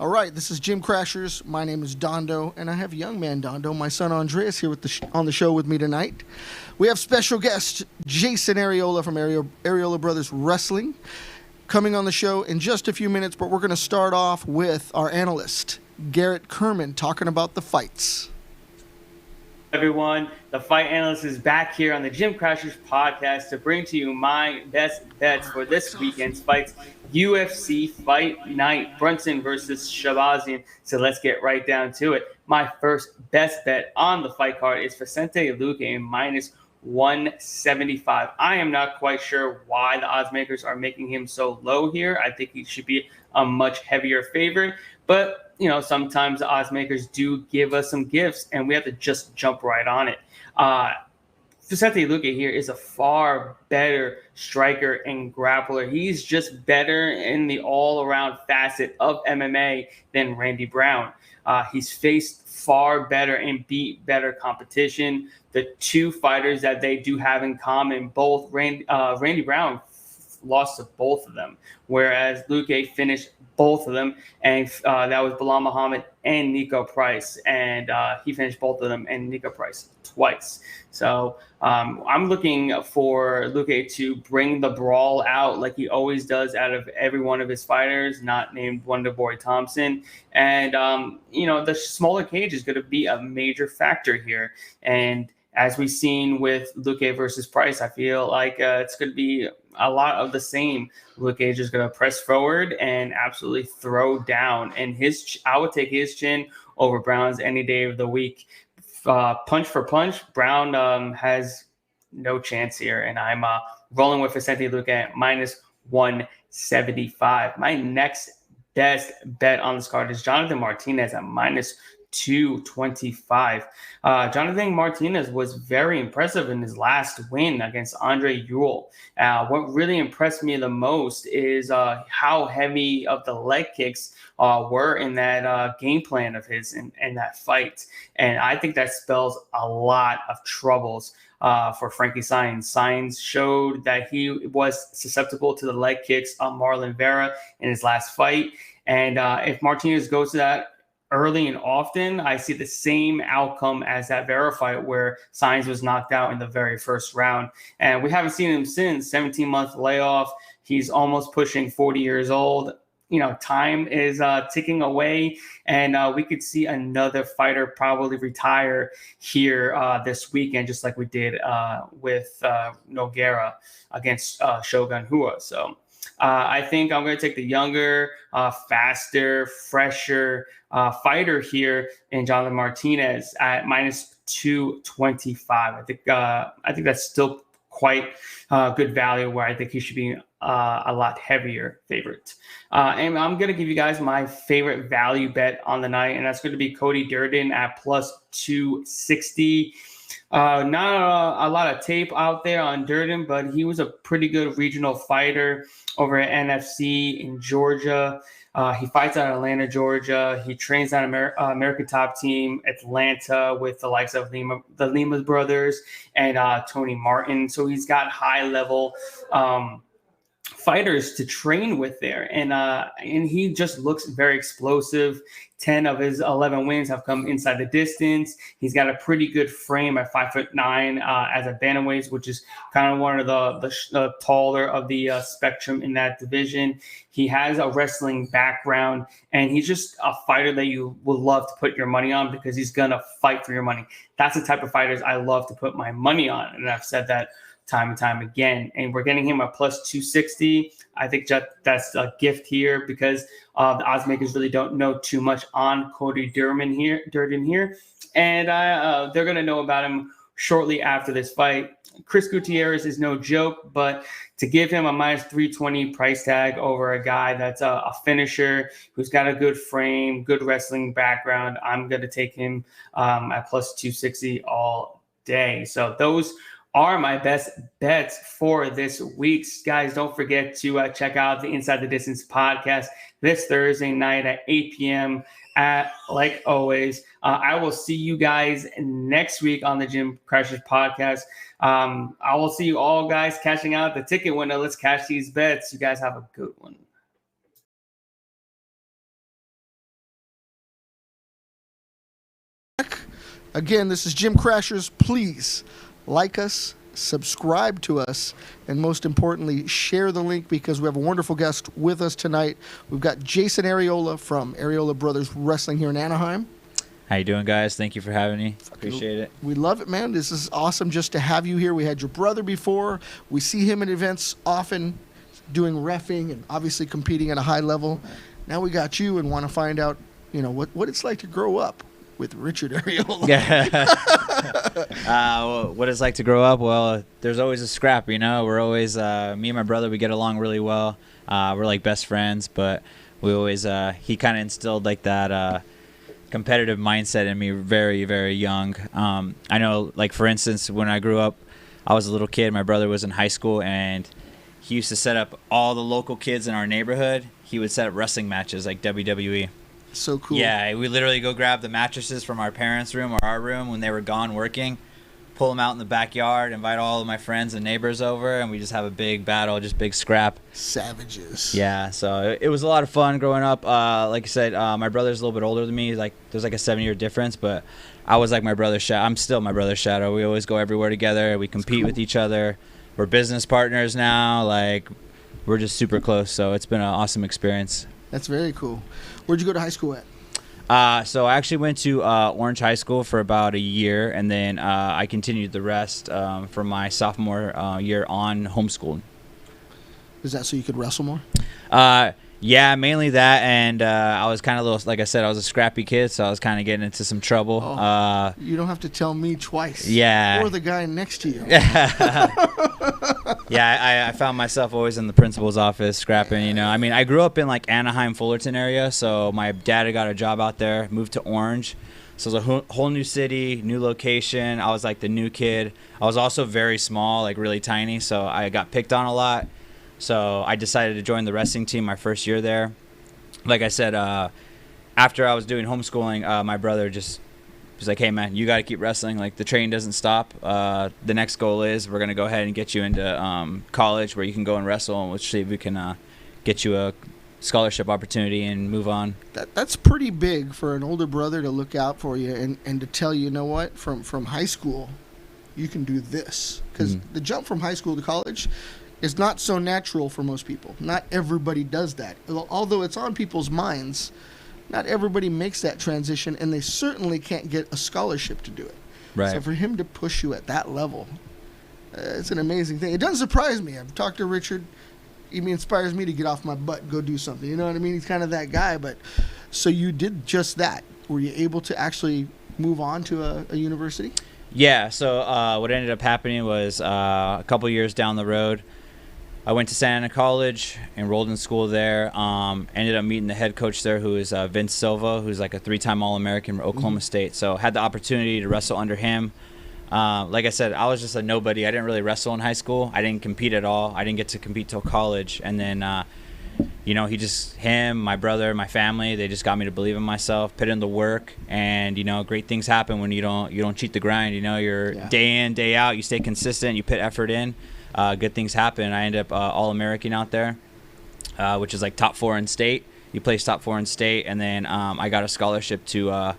All right, this is Gym Crashers. My name is Dondo, and I have young man Dondo, my son Andreas, here with on the show with me tonight. We have special guest Jason Arreola from Arreola Brothers Wrestling coming on the show in just a few minutes, but we're going to start off with our analyst, Garrett Kerman, talking about the fights. Everyone, the Fight Analyst is back here on the Gym Crashers podcast to bring to you my best bets for this weekend's fights. UFC Fight Night, Brunson versus Shabazian. So let's get right down to it. My first best bet on the fight card is Vicente Luque minus 175. I am not quite sure why the odds makers are making him so low here. I think he should be a much heavier favorite, but sometimes the odds makers do give us some gifts, and we have to just jump right on it. Vicente Luque here is a far better striker and grappler. He's just better in the all-around facet of MMA than Randy Brown. He's faced far better and beat better competition. The two fighters that they do have in common, both Randy Brown lost to both of them, whereas Luque finished both of them, and that was Bilal Muhammad and Nico Price, and he finished both of them and Nico Price twice. So I'm looking for Luque to bring the brawl out like he always does out of every one of his fighters, not named Wonder Boy Thompson. And the smaller cage is going to be a major factor here. And as we've seen with Luque versus Price, I feel like it's going to be a lot of the same. Luque is just going to press forward and absolutely throw down. And I would take his chin over Brown's any day of the week. Punch for punch, Brown has no chance here. And I'm rolling with Vicente Luque at minus 175. My next best bet on this card is Jonathan Martinez at minus 225. Jonathan Martinez was very impressive in his last win against Andre Ewell. What really impressed me the most is how heavy of the leg kicks were in that game plan of his in that fight. And I think that spells a lot of troubles for Frankie Saenz. Saenz showed that he was susceptible to the leg kicks on Marlon Vera in his last fight. And if Martinez goes to that early and often, I see the same outcome as that Vera fight where Saenz was knocked out in the very first round. And we haven't seen him since. 17-month layoff. He's almost pushing 40 years old. Time is ticking away, and we could see another fighter probably retire here this weekend, just like we did with Nogueira against Shogun Rua. So I think I'm going to take the younger, faster, fresher fighter here in Jonathan Martinez at minus 225. I think that's still quite good value, where I think he should be a lot heavier favorite. And I'm going to give you guys my favorite value bet on the night, and that's going to be Cody Durden at plus 260. Not a lot of tape out there on Durden, but he was a pretty good regional fighter over at NFC in Georgia. He fights out of Atlanta, Georgia. He trains on American Top Team Atlanta with the likes of the Lima brothers and Tony Martin. So he's got high-level fighters to train with there, and he just looks very explosive. 10 of his 11 wins have come inside the distance. He's got a pretty good frame at 5'9" as a bantamweight, which is kind of one of the taller of the spectrum in that division. He has a wrestling background, and he's just a fighter that you would love to put your money on because he's gonna fight for your money. That's the type of fighters I love to put my money on, and I've said that time and time again. And we're getting him a plus 260. I think that's a gift here because the odds makers really don't know too much on Cody Durden here. And they're going to know about him shortly after this fight. Chris Gutierrez is no joke, but to give him a minus 320 price tag over a guy that's a finisher who's got a good frame, good wrestling background, I'm going to take him at plus 260 all day. So those are my best bets for this week. Guys, don't forget to check out the Inside the Distance podcast this Thursday night at 8 p.m. Like always. I will see you guys next week on the Gym Crashers podcast. I will see you all guys cashing out the ticket window. Let's cash these bets. You guys have a good one. Again, this is Gym Crashers. Please like us, subscribe to us, and most importantly, share the link because we have a wonderful guest with us tonight. We've got Jason Arreola from Arreola Brothers Wrestling here in Anaheim. How you doing, guys? Thank you for having me. Appreciate it. We love it, man. This is awesome just to have you here. We had your brother before. We see him in events often doing reffing and obviously competing at a high level. Now we got you and want to find out, what it's like to grow up with Richard Arreola. What it's like to grow up? Well, there's always a scrap, We're always, me and my brother, we get along really well. We're like best friends, but we always, he kind of instilled like that competitive mindset in me very, very young. I know, like, for instance, when I grew up, I was a little kid. My brother was in high school, and he used to set up all the local kids in our neighborhood. He would set up wrestling matches like WWE. So cool. Yeah, we literally go grab the mattresses from our parents' room or our room when they were gone working, pull them out in the backyard, invite all of my friends and neighbors over, and we just have a big battle, just big scrap. Savages. Yeah, so it was a lot of fun growing up. Like I said, my brother's a little bit older than me. Like, there's like a 7-year difference, but I was like my brother's shadow. I'm still my brother's shadow. We always go everywhere together. We compete with each other. We're business partners now. Like, we're just super close, so it's been an awesome experience. That's very cool. Where'd you go to high school at? So I actually went to Orange High School for about a year, and then I continued the rest from my sophomore year on homeschooling. Is that so you could wrestle more? Yeah, mainly that, and I was kind of like I said, I was a scrappy kid, so I was kind of getting into some trouble. You don't have to tell me twice. Yeah. Or the guy next to you. Yeah, I found myself always in the principal's office scrapping, I mean, I grew up in, like, Anaheim, Fullerton area, so my dad had got a job out there, moved to Orange. So it was a whole new city, new location. I was, like, the new kid. I was also very small, like, really tiny, so I got picked on a lot. So I decided to join the wrestling team my first year there. Like I said, after I was doing homeschooling, my brother just was like, hey, man, you got to keep wrestling. Like, the train doesn't stop. The next goal is we're going to go ahead and get you into college where you can go and wrestle, and we'll see if we can get you a scholarship opportunity and move on. That's pretty big for an older brother to look out for you and to tell you, what, from high school, you can do this. Because the jump from high school to college is not so natural for most people. Not everybody does that. Although it's on people's minds, not everybody makes that transition, and they certainly can't get a scholarship to do it. Right. So for him to push you at that level, it's an amazing thing. It doesn't surprise me. I've talked to Richard. He inspires me to get off my butt and go do something. You know what I mean? He's kind of that guy. But so you did just that. Were you able to actually move on to a university? Yeah. So what ended up happening was a couple years down the road, I went to Santa Ana College, enrolled in school there, ended up meeting the head coach there, who is Vince Silva, who's like a 3-time All-American from Oklahoma State. So had the opportunity to wrestle under him. Like I said, I was just a nobody. I didn't really wrestle in high school. I didn't compete at all. I didn't get to compete till college. And then, him, my brother, my family, they just got me to believe in myself, put in the work, and, great things happen when you don't cheat the grind. You're day in, day out, you stay consistent, you put effort in. Good things happen. I ended up All-American out there, which is like top 4 in state. You place top 4 in state, and then I got a scholarship to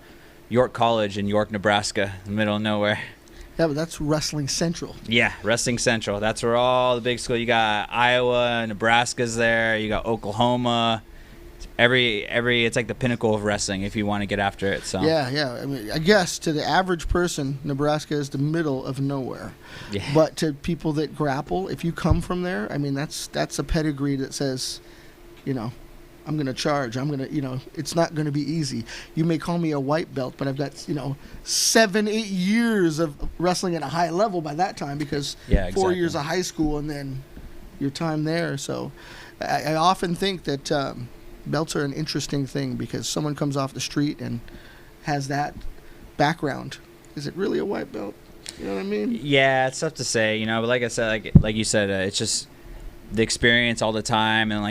York College in York, Nebraska, in the middle of nowhere. Yeah, but that's Wrestling Central. Yeah, Wrestling Central. That's where all the big schools. You got Iowa, Nebraska's there. You got Oklahoma. It's like the pinnacle of wrestling if you want to get after it. So yeah. I mean, I guess to the average person, Nebraska is the middle of nowhere. Yeah. But to people that grapple, if you come from there, I mean, that's a pedigree that says, I'm going to charge. I'm going to, it's not going to be easy. You may call me a white belt, but I've got, 7-8 years of wrestling at a high level by that time because 4 years of high school and then your time there. So I often think that belts are an interesting thing because someone comes off the street and has that background. Is it really a white belt? You know what I mean? Yeah, it's tough to say, but like I said, like you said, it's just the experience all the time, and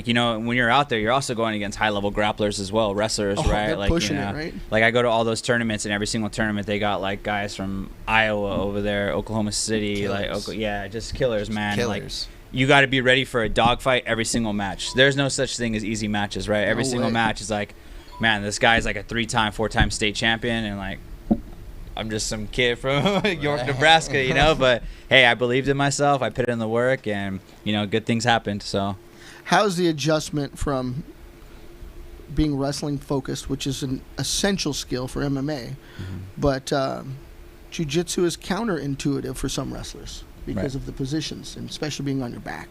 when you're out there, you're also going against high-level grapplers as well, wrestlers, right? They're pushing it, right? Like I go to all those tournaments, and every single tournament they got like guys from Iowa over there, Oklahoma City, Killers. Just killers, man. Killers. Like you got to be ready for a dogfight every single match. There's no such thing as easy matches, right? Every single match is like, man, this guy's like a 3-time, 4-time state champion, and like I'm just some kid from York, Nebraska, you know. But hey, I believed in myself. I put in the work, and you know, good things happened. So, how's the adjustment from being wrestling focused, which is an essential skill for MMA, but Jiu Jitsu is counterintuitive for some wrestlers because of the positions, and especially being on your back?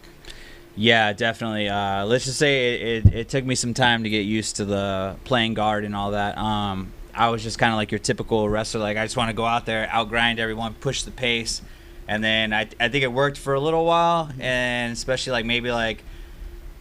Yeah, definitely. Let's just say it took me some time to get used to the playing guard and all that. I was just kind of like your typical wrestler. Like, I just want to go out there, outgrind everyone, push the pace. And then I think it worked for a little while, and especially like maybe like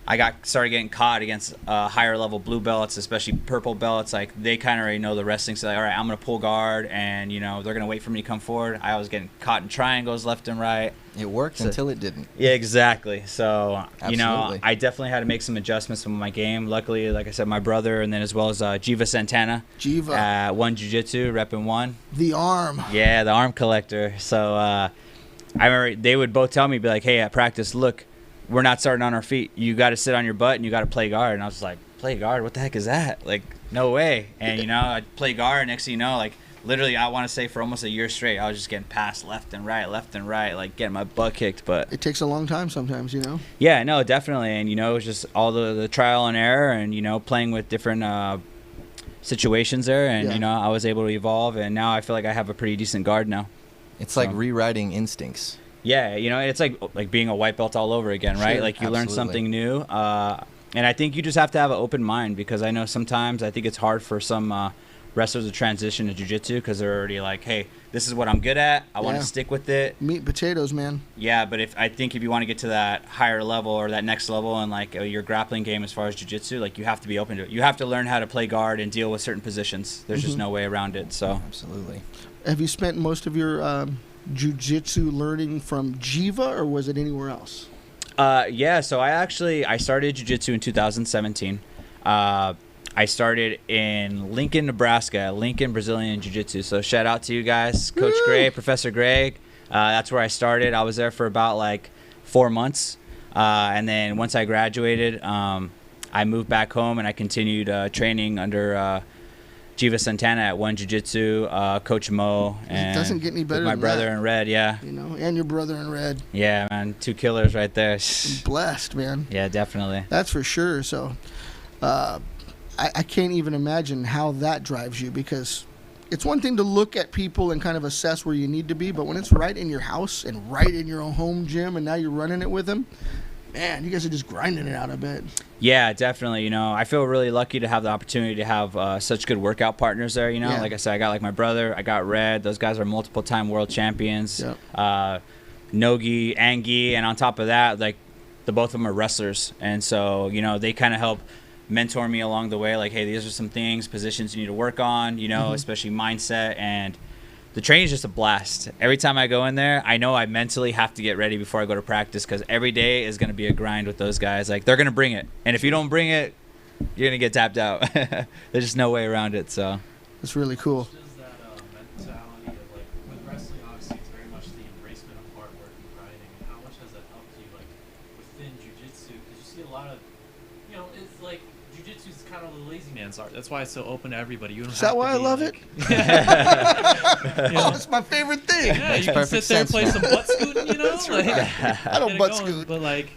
I started getting caught against higher level blue belts, especially purple belts. Like, they kind of already know the wrestling. So like, all right, I'm gonna pull guard, and you know they're gonna wait for me to come forward. I was getting caught in triangles left and right. It worked until it didn't. Yeah, exactly. So you know, Absolutely. I definitely had to make some adjustments with my game. Luckily, like I said, my brother, and then as well as Jiva Santana, Jiva, One Jiu Jitsu, repping One. the arm. Yeah, the arm collector. So I remember they would both tell me, be like, hey, at practice, look, we're not starting on our feet. You got to sit on your butt and you got to play guard. And I was like, play guard? What the heck is that? Like, no way. And, you know, I'd play guard. Next thing you know, like, literally, I want to say for almost a year straight, I was just getting passed left and right, like getting my butt kicked. But It takes a long time sometimes, you know? yeah, no, definitely. And, you know, it was just all the trial and error and, you know, playing with different situations there. And, Yeah. you know, I was able to evolve. And now I feel like I have a pretty decent guard now. It's like So. rewriting instincts. Yeah, you know, it's like being a white belt all over again, right? Sure, Like, you learn absolutely. something new. And I think you just have to have an open mind, because I know sometimes I think it's hard for some wrestlers to transition to jiu-jitsu because they're already like, hey, this is what I'm good at. I want Yeah. to stick with it. Meat and potatoes, man. Yeah, but if you want to get to that higher level or that next level and like your grappling game as far as jiu-jitsu, like, you have to be open to it. You have to learn how to play guard and deal with certain positions. There's just no way around it. So Absolutely. Have you spent most of your jiu-jitsu learning from Jiva, or was it anywhere else? yeah, so I started jiu-jitsu in 2017. I started in Lincoln, Nebraska, Lincoln Brazilian Jiu-Jitsu. So shout out to you guys, Coach Gray, Professor Greg. That's where I started. I was there for about like 4 months. And then once I graduated, I moved back home and I continued training under Jiva Santana at One Jiu-Jitsu, Coach Mo. And doesn't get any better with my than brother that. in red, yeah. You know, and your brother in red. Yeah, man, 2 killers right there. Blessed, man. Yeah, definitely. That's for sure. So I can't even imagine how that drives you, because it's one thing to look at people and kind of assess where you need to be, but when it's right in your house and right in your own home gym and now you're running it with them, man, you guys are just grinding it out, I bet. Yeah, definitely. You know, I feel really lucky to have the opportunity to have such good workout partners there. You know, Yeah. like I said, I got like my brother, I got Red. Those guys are multiple-time world champions. Yep. Nogi, Angie, and on top of that, like, the both of them are wrestlers, and so, you know, they kind of help mentor me along the way. Like, hey, these are some things, positions you need to work on. You know, especially mindset. And the training is just a blast. Every time I go in there, I know I mentally have to get ready before I go to practice, because every day is going to be a grind with those guys. Like, they're going to bring it. And if you don't bring it, you're going to get tapped out. There's just no way around it. So It's really cool. Does that mentality of, like, with wrestling, obviously it's very much the embracement of hard work and grinding. And how much has that helped you, like, within jiu-jitsu? Because you see a lot of, you know, it's like jiu-jitsu is kind of the lazy man's art. That's why it's so open to everybody. You don't Is that have to why I be, love like, it? you Oh, know? it's my favorite thing. Yeah, Makes you can perfect sit there and sense, play man. some butt scooting, you know? Like, I don't get it butt going. scoot. But, like,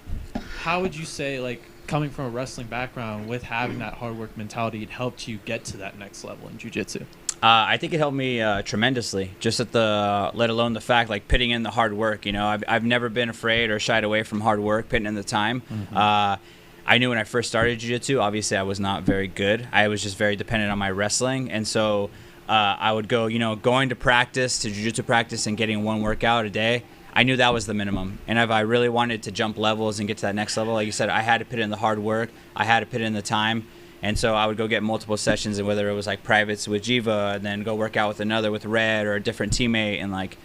how would you say, like, coming from a wrestling background with having that hard work mentality, it helped you get to that next level in jiu-jitsu? I think it helped me tremendously, just at let alone the fact, like, putting in the hard work. You know, I've never been afraid or shied away from hard work, putting in the time. I knew when I first started jiu-jitsu, obviously I was not very good. I was just very dependent on my wrestling. And so I would go, you know, going to practice, to jiu-jitsu practice and getting one workout a day. I knew that was the minimum. And if I really wanted to jump levels and get to that next level, like you said, I had to put in the hard work. I had to put in the time. And so I would go get multiple sessions, and whether it was like privates with Jiva and then go work out with another with Red or a different teammate. And like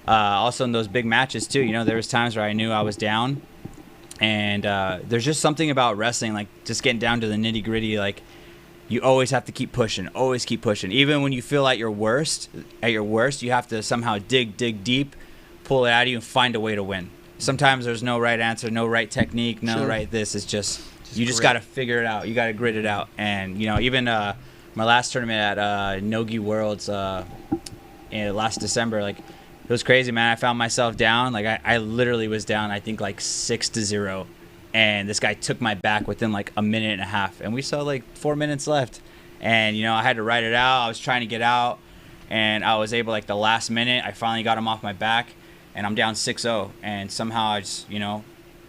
also in those big matches too, you know, there was times where I knew I was down. And there's just something about wrestling, like just getting down to the nitty gritty. Like, you always have to keep pushing, always keep pushing. Even when you feel at your worst, you have to somehow dig deep, pull it out of you, and find a way to win. Sometimes there's no right answer, no right technique, no Sure. right this. It's just you just grit. got to figure it out. You got to grit it out. And, you know, even my last tournament at Nogi Worlds last December. Like, it was crazy, man. I found myself down. Like, I literally was down, I think, like 6-0. And this guy took my back within like a minute and a half. And we saw like 4 minutes left. And, you know, I had to ride it out. I was trying to get out. And I was able, like, the last minute, I finally got him off my back. And I'm down 6-0. And somehow I just, you know,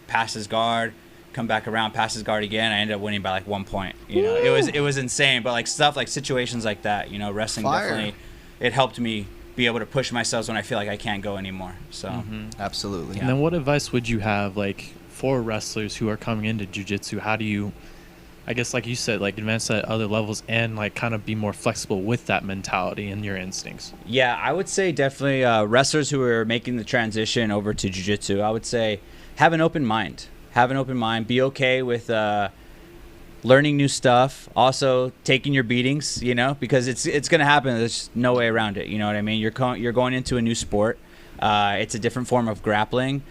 passed his guard, come back around, pass his guard again. I ended up winning by like 1 point. You know, it was insane. But like stuff like situations like that, you know, wrestling definitely, it helped me be able to push myself when I feel like I can't go anymore. So Absolutely. And then what advice would you have like for wrestlers who are coming into jiu-jitsu? How do you, I guess like you said, like advance at other levels and like kind of be more flexible with that mentality and your instincts? Yeah, I would say definitely wrestlers who are making the transition over to jiu-jitsu, I would say have an open mind. Have an open mind. Be okay with learning new stuff. Also, taking your beatings, you know, because it's going to happen. There's no way around it. You know what I mean? You're going into a new sport. It's a different form of grappling.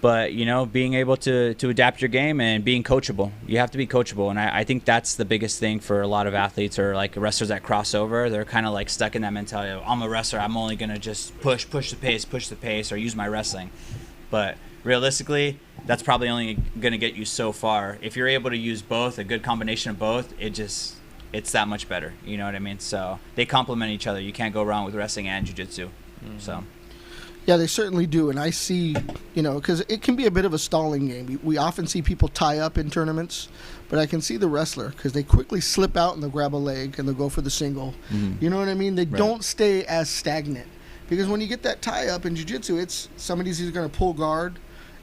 But, you know, being able to adapt your game and being coachable. You have to be coachable. And I think that's the biggest thing for a lot of athletes or, like, wrestlers that cross over. They're kind of, like, stuck in that mentality of, I'm a wrestler. I'm only going to just push the pace, or use my wrestling. But realistically, that's probably only going to get you so far. If you're able to use both, a good combination of both, it's that much better. You know what I mean? So they complement each other. You can't go wrong with wrestling and jiu-jitsu. So. Yeah, they certainly do. And I see, you know, because it can be a bit of a stalling game. We often see people tie up in tournaments, but I can see the wrestler because they quickly slip out and they'll grab a leg and they'll go for the single. You know what I mean? They don't stay as stagnant. Because when you get that tie up in jiu-jitsu, it's somebody's either going to pull guard.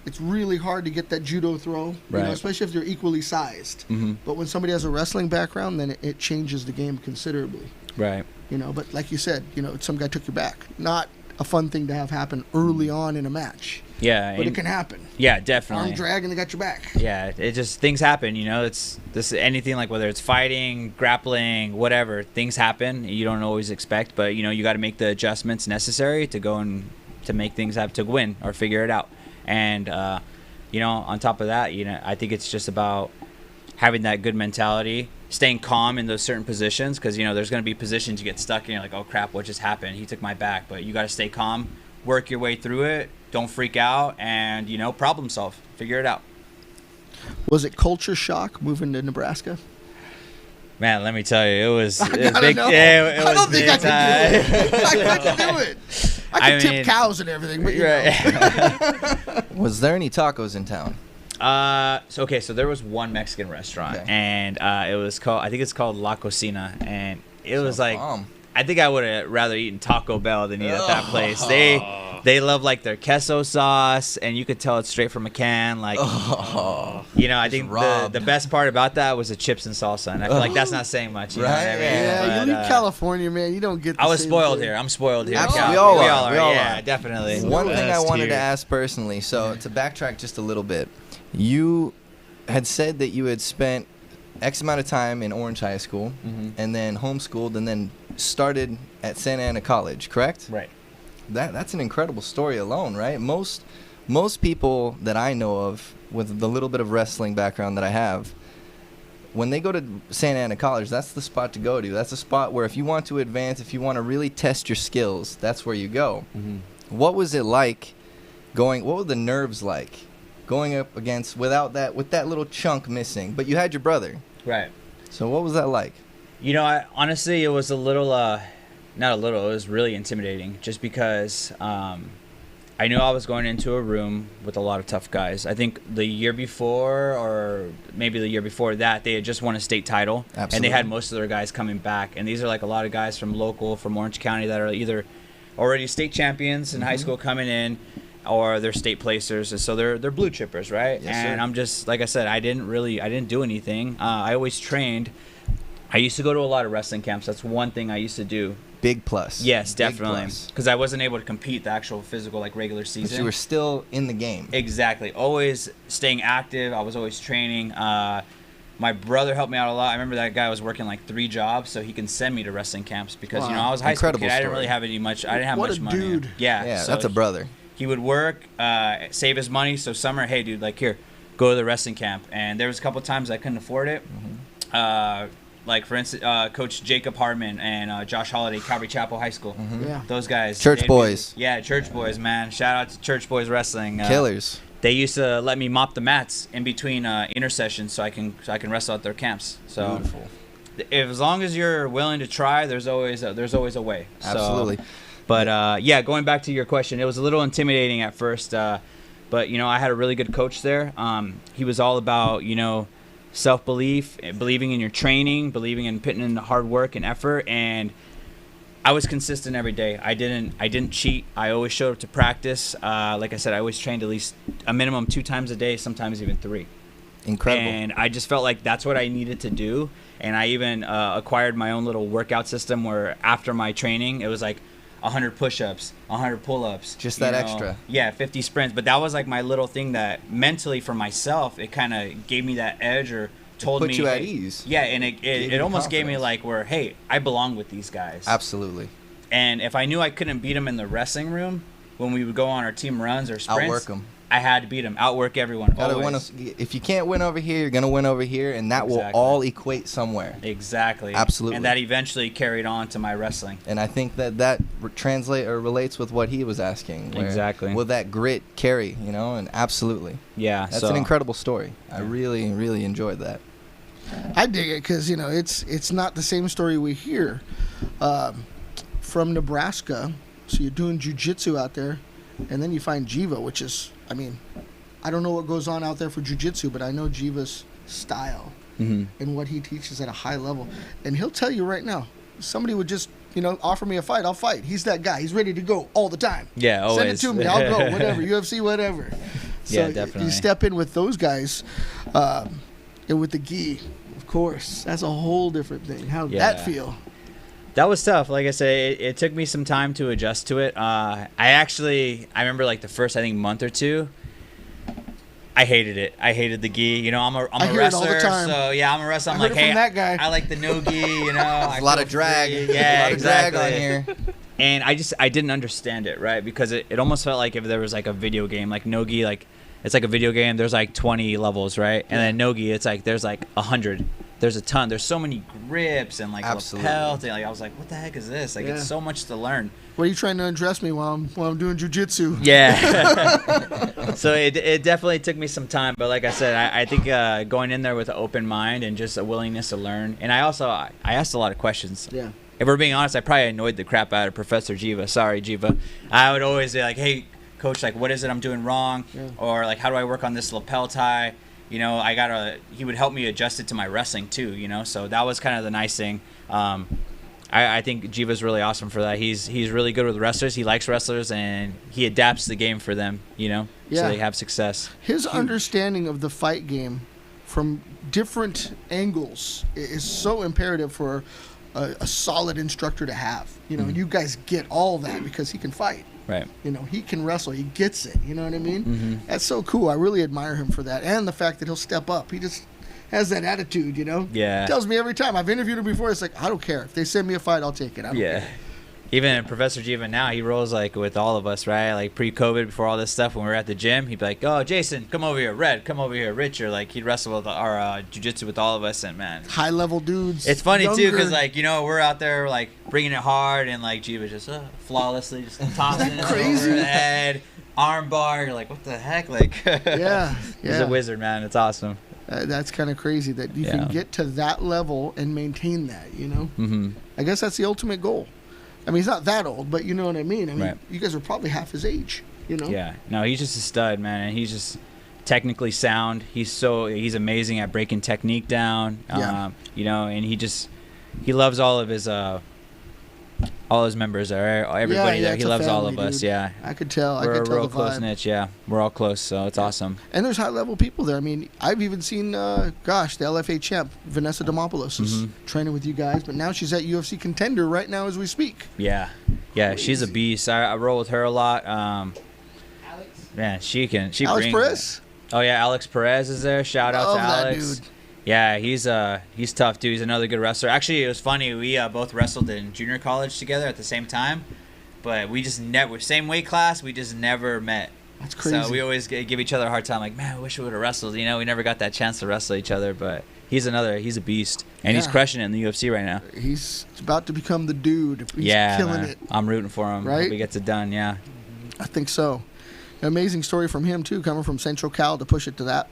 It's really hard to get that judo throw, you know, especially if they're equally sized. But when somebody has a wrestling background, then it changes the game considerably. Right. You know, but like you said, you know, some guy took your back. Not a fun thing to have happen early on in a match. Yeah. But it can happen. Yeah, definitely. Arm drag and they got your back. Yeah, it just, things happen, you know. It's this anything, like whether it's fighting, grappling, whatever, things happen you don't always expect, but you know, you got to make the adjustments necessary to go and to make things happen, to win or figure it out. And you know, on top of that, you know, I think it's just about having that good mentality, staying calm in those certain positions, because you know there's going to be positions you get stuck in, you're like, oh crap, what just happened? He took my back. But you got to stay calm, work your way through it, don't freak out, and you know, problem solve, figure it out. Was it culture shock moving to Nebraska? Man, let me tell you, it was big. Know. Yeah, it I was don't think I big time. could do it. I couldn't do it. I could tip cows and everything, but you know. Was there any tacos in town? So there was one Mexican restaurant, and it was called, I think it's called La Cocina, and it was like, I think I would have rather eaten Taco Bell than eat at that place. They love like their queso sauce, and you could tell it's straight from a can. Like, you know, I think the best part about that was the chips and salsa, and I feel like that's not saying much. You know what I mean? Yeah, But, you leave California, man, you don't get. I was spoiled here. I'm spoiled here. Absolutely. We all are. Yeah, definitely. One thing I wanted to ask personally, so to backtrack just a little bit, you had said that you had spent X amount of time in Orange High School, and then homeschooled, and then started at Santa Ana College, correct? Right. That's an incredible story alone, right? Most people that I know of with the little bit of wrestling background that I have, when they go to Santa Ana College, that's the spot to go to. That's a spot where if you want to advance, if you want to really test your skills, that's where you go. What was it like what were the nerves like going up against with that little chunk missing? But you had your brother. Right. So what was that like? You know, honestly, it was a little, not a little, it was really intimidating, just because I knew I was going into a room with a lot of tough guys. I think the year before, or maybe the year before that, they had just won a state title. Absolutely. And they had most of their guys coming back. And these are like a lot of guys from Orange County that are either already state champions in high school coming in, or they're state placers, and so they're blue chippers, right? Yes, and sir. I'm just, like I said, I didn't do anything. I always trained. I used to go to a lot of wrestling camps. That's one thing I used to do. Big plus. Yes, Big definitely. plus. Because I wasn't able to compete the actual physical, like regular season. But you were still in the game. Exactly. Always staying active. I was always training. My brother helped me out a lot. I remember that guy was working like 3 jobs so he can send me to wrestling camps because, you know, I was a high school kid. I didn't really have I didn't have much money. What a dude. Yeah, so that's a brother. He would work, save his money. So summer, hey, dude, like, here, go to the wrestling camp. And there was a couple times I couldn't afford it. Like for instance, Coach Jacob Hardman and Josh Holiday, Calvary Chapel High School. Yeah. Those guys. Church they'd boys. Yeah, Church Boys, man. Shout out to Church Boys Wrestling. Killers. They used to let me mop the mats in between intersessions so I can wrestle at their camps. So Beautiful. as long as you're willing to try, there's always a way. Absolutely. So, but yeah, going back to your question, it was a little intimidating at first, but I had a really good coach there. He was all about self-belief, believing in your training, believing in putting in the hard work and effort, and I was consistent every day. I didn't cheat. I always showed up to practice. Like I said, I always trained at least a minimum 2 times a day, sometimes even 3. Incredible. And I just felt like that's what I needed to do. And I even acquired my own little workout system where after my training, it was like 100 push-ups, 100 pull-ups. Just that extra. Yeah, 50 sprints. But that was like my little thing that mentally for myself, it kind of gave me that edge or told me. Put you at hey, ease. Yeah, and it almost gave me confidence. like where, hey, I belong with these guys. Absolutely. And if I knew I couldn't beat them in the wrestling room, when we would go on our team runs or sprints, Outwork them. I had to beat them, outwork everyone. Always. If you can't win over here, you're going to win over here, and that will Exactly. all equate somewhere. Exactly. Absolutely. And that eventually carried on to my wrestling. And I think that translate or relates with what he was asking. where Exactly. Will that grit carry, and absolutely. Yeah. That's so, an incredible story. I really, really enjoyed that. I dig it because it's not the same story we hear from Nebraska. So you're doing jiu-jitsu out there, and then you find Jiva, which is, I don't know what goes on out there for jiu-jitsu, but I know Jiva's style Mhm. and what he teaches at a high level. And he'll tell you right now, somebody would just, offer me a fight, I'll fight. He's that guy. He's ready to go all the time. Yeah, always. Send it to me. I'll go. Whatever. UFC, whatever. So Yeah, definitely. you step in with those guys, and with the gi, of course. That's a whole different thing. How'd that Yeah. feel? That was tough. Like I said, it took me some time to adjust to it. I remember like the first, I think, month or 2, I hated it. I hated the gi. I'm a I hear it all the wrestler, time. so yeah, I'm a wrestler. I'm I heard like, it from hey, that guy. I like the no gi. There's a lot of drag. Yeah, a lot exactly. of drag on here. And I didn't understand it, right? Because it almost felt like if there was like a video game, like no gi, like it's like a video game. There's like 20 levels, right? And then no gi, it's like there's like 100. There's a ton. There's so many grips and like Absolutely. lapels. And like I was like, what the heck is this? Like Yeah. it's so much to learn. What are you trying to undress me while I'm doing jujitsu? Yeah. So it definitely took me some time, but like I said, I think going in there with an open mind and just a willingness to learn. And I asked a lot of questions. Yeah. If we're being honest, I probably annoyed the crap out of Professor Jiva. Sorry, Jiva. I would always be like, hey, coach, like, what is it I'm doing wrong? Yeah. Or like, how do I work on this lapel tie? He would help me adjust it to my wrestling too, so that was kind of the nice thing. I think Jiva's really awesome for that. He's really good with wrestlers. He likes wrestlers, and he adapts the game for them, Yeah. so they have success. His understanding of the fight game from different angles is so imperative for a solid instructor to have. You guys get all that because he can fight. Right. He can wrestle. He gets it. You know what I mean? Mm-hmm. That's so cool. I really admire him for that. And the fact that he'll step up. He just has that attitude, Yeah. Tells me every time. I've interviewed him before. It's like, I don't care. If they send me a fight, I'll take it. I don't Yeah. care. Even Professor Jiva now, he rolls like with all of us, right? Like pre-COVID, before all this stuff, when we were at the gym, he'd be like, "Oh, Jason, come over here. Red, come over here. Rich," or like he'd wrestle with our jiu-jitsu with all of us, and man, High level dudes. it's funny too, younger. because like we're out there like bringing it hard, and like Jiva just flawlessly just tossing it crazy? over the head, arm bar. You're like, what the heck? Like, Yeah. he's Yeah. a wizard, man. It's awesome. That's kind of crazy that you Yeah. can get to that level and maintain that, Mm-hmm. I guess that's the ultimate goal. I mean, he's not that old, but you know what I mean? Right. You guys are probably half his age, Yeah, no, he's just a stud, man, and he's just technically sound. He's amazing at breaking technique down. Yeah. And he loves all of his members there, everybody Yeah, there. it's He a loves all family, of us. dude. Yeah, I could tell. I we're could a tell real the close vibe. knit. Yeah, we're all close, so it's awesome. And there's high level people there. I mean, I've even seen, the LFA champ, Vanessa Demopoulos, is training with you guys, but now she's at UFC Contender right now as we speak. Yeah, she's a beast. I roll with her a lot. Man, she Alex brings Perez? it. Oh yeah, Alex Perez is there. Shout out Love to that Alex. dude. Yeah, he's tough, dude. He's another good wrestler. Actually, it was funny. We both wrestled in junior college together at the same time, but we just never same weight class. We just never met. That's crazy. So we always give each other a hard time, like, man, I wish we would have wrestled. You know, we never got that chance to wrestle each other, but he's a beast. And he's Yeah. crushing it in the UFC right now. He's about to become the dude. He's Yeah, killing man. it. I'm rooting for him. Right? Hope he gets it done, yeah. I think so. Amazing story from him, too, coming from Central Cal to push it to that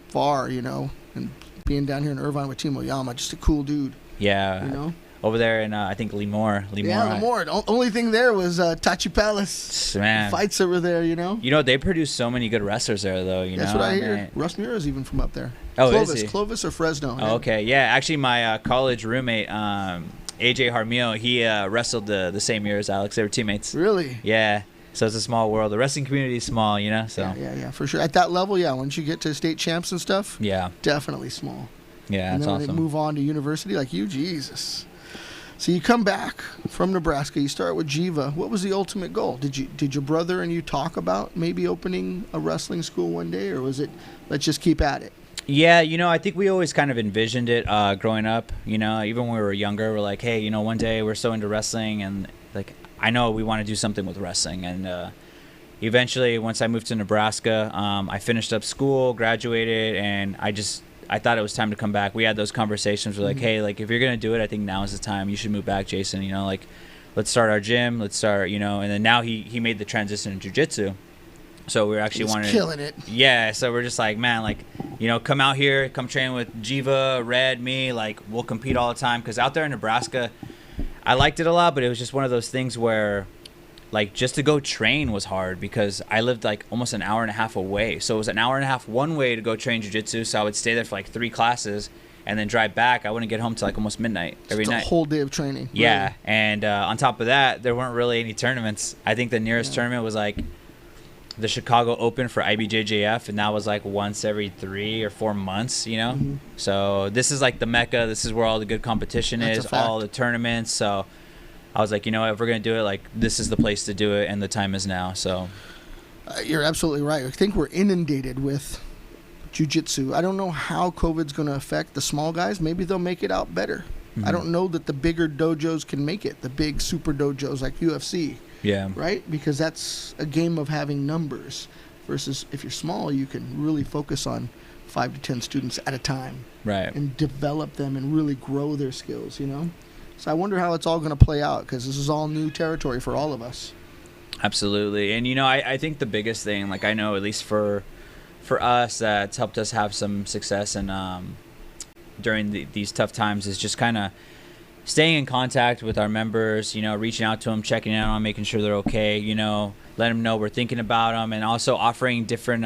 far, you know, and being down here in Irvine with Team Oyama. Just a cool dude, Yeah. you know? Over there in, I think, Lemoore. Yeah, Lemoore. The only thing there was Tachi Palace. Man. Fights over there, you know? You know, they produce so many good wrestlers there, though, you That's know? what I hear. mean- Russ Mura's even from up there. Oh, Clovis, is he? Clovis or Fresno. Oh, okay. Yeah, actually, my college roommate, AJ Harmio, he wrestled the same year as Alex. They were teammates. Really? Yeah. So it's a small world. The wrestling community is small, you know? So, Yeah, for sure. At that level, yeah, once you get to state champs and stuff, yeah. definitely small. Yeah, And that's then when they awesome. move on to university, like you, Jesus. So you come back from Nebraska. You start with Jiva. What was the ultimate goal? Did your brother and you talk about maybe opening a wrestling school one day, or was it let's just keep at it? Yeah, you know, I think we always kind of envisioned it growing up. You know, even when we were younger, we're like, hey, you know, one day we're so into wrestling, and like, I know we want to do something with wrestling. And eventually, once I moved to Nebraska, I finished up school, graduated, and I thought it was time to come back. We had those conversations. We're like, hey, like, if you're going to do it, I think now is the time. You should move back, Jason. You know, like, let's start our gym. Let's start, you know. And then now he made the transition to Jiu Jitsu. So we're actually He's wanting killing it. Yeah, so we're just like, man, like, you know, come out here, come train with Jiva, Red, me. Like, we'll compete all the time. Because out there in Nebraska, I liked it a lot, but it was just one of those things where, like, just to go train was hard because I lived like almost an hour and a half away. So it was an hour and a half one way to go train jiu-jitsu. So I would stay there for like 3 classes and then drive back. I wouldn't get home till like almost midnight every It's night. a whole day of training. Yeah, really. and on top of that, there weren't really any tournaments. I think the nearest tournament was like the Chicago Open for IBJJF, and that was like once every 3 or 4 months, you know? So this is like the Mecca. This is where all the good competition That's a is, fact. all the tournaments. So I was like, you know what, if we're going to do it, like, this is the place to do it, and the time is now. So You're absolutely right. I think we're inundated with jiu-jitsu. I don't know how COVID's going to affect the small guys. Maybe they'll make it out better. I don't know that the bigger dojos can make it, the big super dojos like UFC, yeah. right? Because that's a game of having numbers versus if you're small, you can really focus on 5 to 10 students at a time Right. and develop them and really grow their skills, you know? So I wonder how it's all going to play out because this is all new territory for all of us. Absolutely. And, you know, I think the biggest thing, like, I know at least for us that's helped us have some success and during these tough times is just kind of staying in contact with our members, you know, reaching out to them, checking in on them, making sure they're okay, you know, let them know we're thinking about them, and also offering different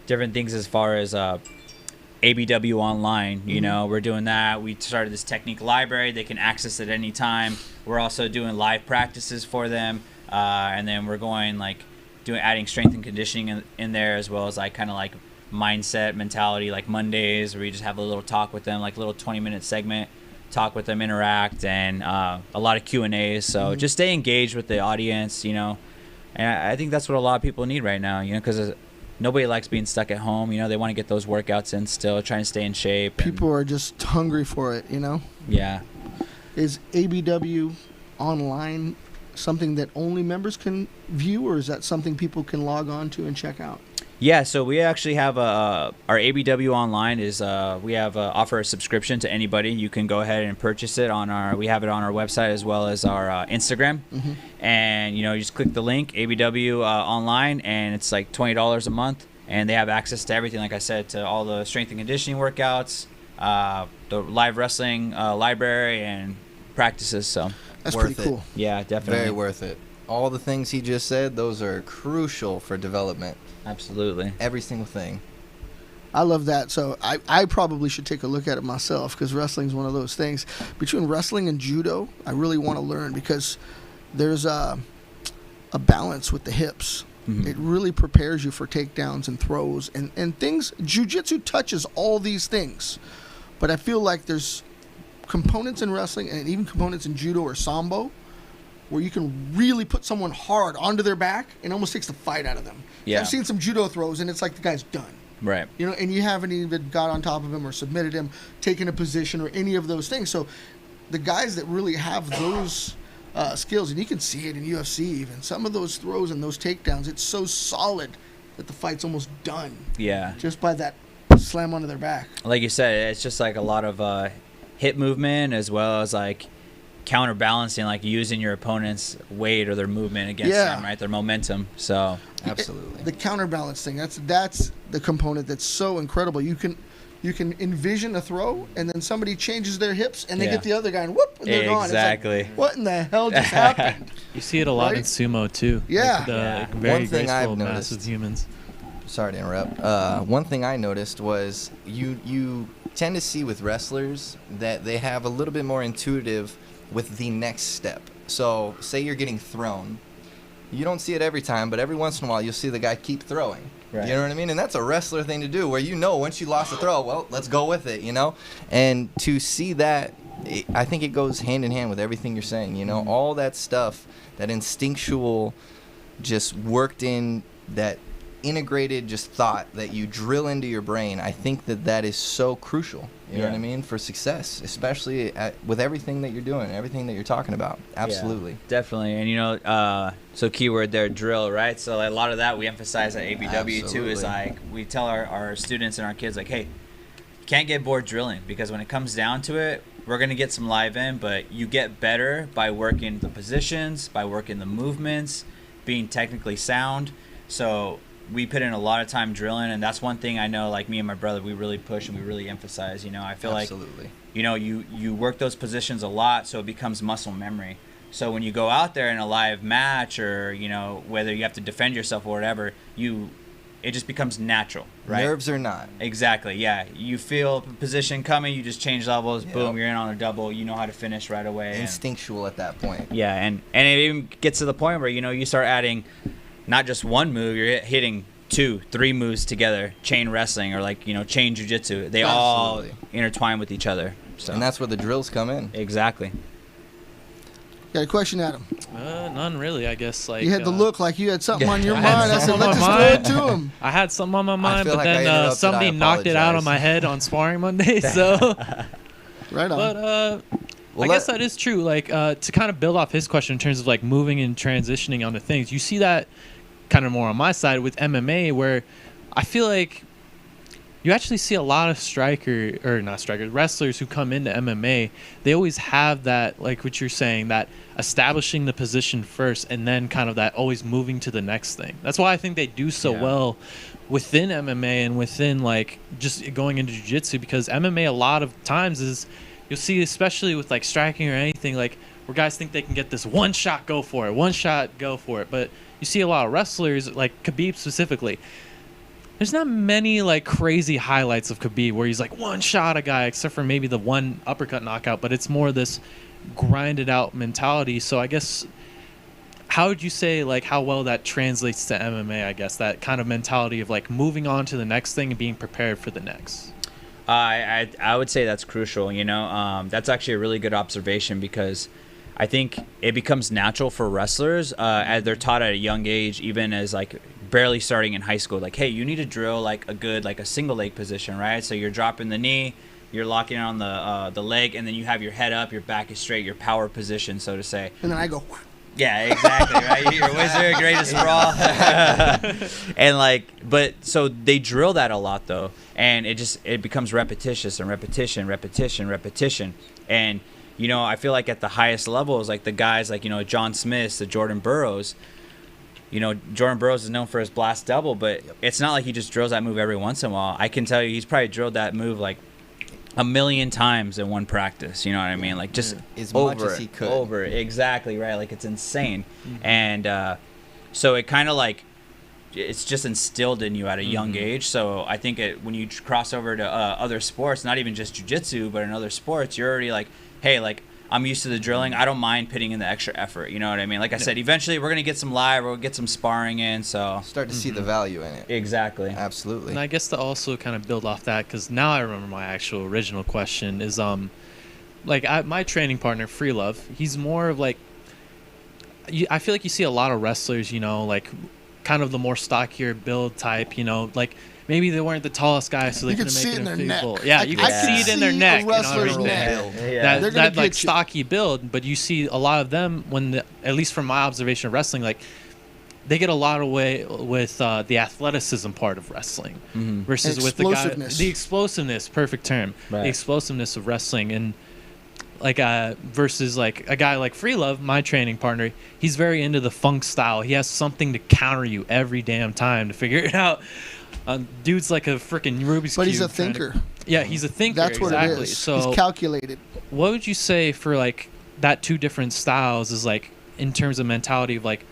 things as far as ABW online. You know, we're doing that. We started this technique library. They can access it anytime. We're also doing live practices for them, and then we're going like adding strength and conditioning in there, as well as like kind of like mindset mentality, like Mondays, where we just have a little talk with them, like a little 20-minute segment, talk with them, interact, and a lot of Q&As. So just stay engaged with the audience, you know. And I think that's what a lot of people need right now, you know, because nobody likes being stuck at home. You know, they want to get those workouts in still, trying to stay in shape. People are just hungry for it, you know? Yeah. Is ABW online something that only members can view, or is that something people can log on to and check out? Yeah, so we actually have our ABW online is we have offer a subscription to anybody. You can go ahead and purchase it we have it on our website as well as our Instagram. And you know, you just click the link ABW online, and it's like $20 a month, and they have access to everything, like I said, to all the strength and conditioning workouts, the live wrestling library, and practices. So That's Worth pretty it. cool. yeah, definitely. Very worth it. All the things he just said, those are crucial for development. Absolutely. Every single thing. I love that. So I probably should take a look at it myself because wrestling's one of those things. Between wrestling and judo, I really want to learn because there's a balance with the hips. It really prepares you for takedowns and throws and things. Jiu-jitsu touches all these things. But I feel like there's components in wrestling and even components in judo or sambo where you can really put someone hard onto their back and almost takes the fight out of them. Yeah. I've seen some judo throws and it's like the guy's done. Right. You know, and you haven't even got on top of him or submitted him, taken a position or any of those things. So the guys that really have those skills, and you can see it in UFC even, some of those throws and those takedowns, it's so solid that the fight's almost done Yeah. just by that slam onto their back. Like you said, it's just like a lot of hip movement as well as like counterbalancing, like using your opponent's weight or their movement against them, right? Their momentum. So Absolutely. The counterbalance thing, that's the component that's so incredible. You can envision a throw, and then somebody changes their hips, and they get the other guy, and whoop, and they're gone. Exactly. It's like, what in the hell just happened? You see it a lot in sumo too. Yeah. Like the Yeah. very One thing graceful, I've noticed- massive humans. Sorry to interrupt. One thing I noticed was you tend to see with wrestlers that they have a little bit more intuitive with the next step. So say you're getting thrown. You don't see it every time, but every once in a while you'll see the guy keep throwing. Right. You know what I mean? And that's a wrestler thing to do, where once you lost the throw, well, let's go with it, And to see that, I think it goes hand in hand with everything you're saying, All that stuff, that instinctual, just worked in, that integrated just thought that you drill into your brain. I think that is so crucial, you know what I mean, for success, especially with everything that you're doing, everything that you're talking about. Absolutely. Yeah, definitely. And so keyword there, drill, right? So like, a lot of that we emphasize at ABW too, is like we tell our students and our kids, like, hey, you can't get bored drilling, because when it comes down to it, we're going to get some live in, but you get better by working the positions, by working the movements, being technically sound. So we put in a lot of time drilling, and that's one thing I know, like me and my brother, we really push and we really emphasize. I feel Absolutely. like, you work those positions a lot, so it becomes muscle memory. So when you go out there in a live match, or whether you have to defend yourself or whatever, it just becomes natural, right? Nerves or not. Exactly, yeah. You feel position coming, you just change levels, boom, you're in on a double. You know how to finish right away. Instinctual at that point. Yeah, and it even gets to the point where you start adding not just one move, you're hitting 2-3 moves together, chain wrestling, or like chain jiu-jitsu. They all intertwine with each other. So. And that's where the drills come in. Exactly. Got a question, Adam? None really, I guess. Like You had the look like you had something on your I had mind. I said, something let's on just my throw mind. it to him. I had something on my mind, feel but like I then interrupted. somebody I knocked it out apologize. on my head on sparring Monday. So, Right on. but Well, I guess that is true. Like to kind of build off his question in terms of like moving and transitioning onto things, you see that kind of more on my side with MMA, where I feel like you actually see a lot of wrestlers who come into MMA. They always have that, like what you're saying, that establishing the position first, and then kind of that always moving to the next thing. That's why I think they do so well within MMA and within like just going into jiu-jitsu, because MMA a lot of times is, you'll see, especially with like striking or anything, like where guys think they can get this one shot, go for it. But you see a lot of wrestlers, like Khabib specifically, there's not many like crazy highlights of Khabib where he's like one shot a guy, except for maybe the one uppercut knockout, but it's more this grinded out mentality. So I guess, how would you say like how well that translates to MMA, I guess, that kind of mentality of like moving on to the next thing and being prepared for the next? I would say that's crucial. That's actually a really good observation, because I think it becomes natural for wrestlers as they're taught at a young age, even as like barely starting in high school, like, hey, you need to drill like a single leg position, right? So you're dropping the knee, you're locking on the leg, and then you have your head up, your back is straight, your power position, so to say. And then I go, yeah, exactly, right? You're a wizard, greatest sprawl. And like, but so they drill that a lot though, and it becomes repetitious and repetition. And I feel like at the highest levels, like the guys like John Smith, the Jordan Burroughs. Jordan Burroughs is known for his blast double, but it's not like he just drills that move every once in a while. I can tell you he's probably drilled that move like a million times in one practice. You know what I mean? Like just as much as he could. Over it. Exactly, right? Like it's insane. And so it kind of like, it's just instilled in you at a young age. So I think when you cross over to other sports, not even just jiu-jitsu, but in other sports, you're already like, hey, like, I'm used to the drilling. I don't mind putting in the extra effort. You know what I mean? Like I said, eventually we're going to get some live, we'll get some sparring in. So Start to see the value in it. Exactly. Absolutely. And I guess to also kind of build off that, because now I remember my actual original question is, like my training partner, Free Love, he's more of like, I feel like you see a lot of wrestlers, like kind of the more stockier build type, like maybe they weren't the tallest guy, so they You could couldn't see make it in it their people. neck. Yeah, I you can can see it in their see neck. a wrestler's everything. neck. Yeah. They're gonna That like get you. stocky build, but you see a lot of them when, at least from my observation of wrestling, like they get a lot away with the athleticism part of wrestling versus with the explosiveness. Perfect term. Right. The explosiveness of wrestling, and like versus like a guy like Free Love, my training partner. He's very into the funk style. He has something to counter you every damn time to figure it out. Dude's like a freaking Rubik's But cube. he's a thinker. Yeah, he's a thinker. That's what exactly. it is. So he's calculated. what would you say for like that two different styles is like in terms of mentality of like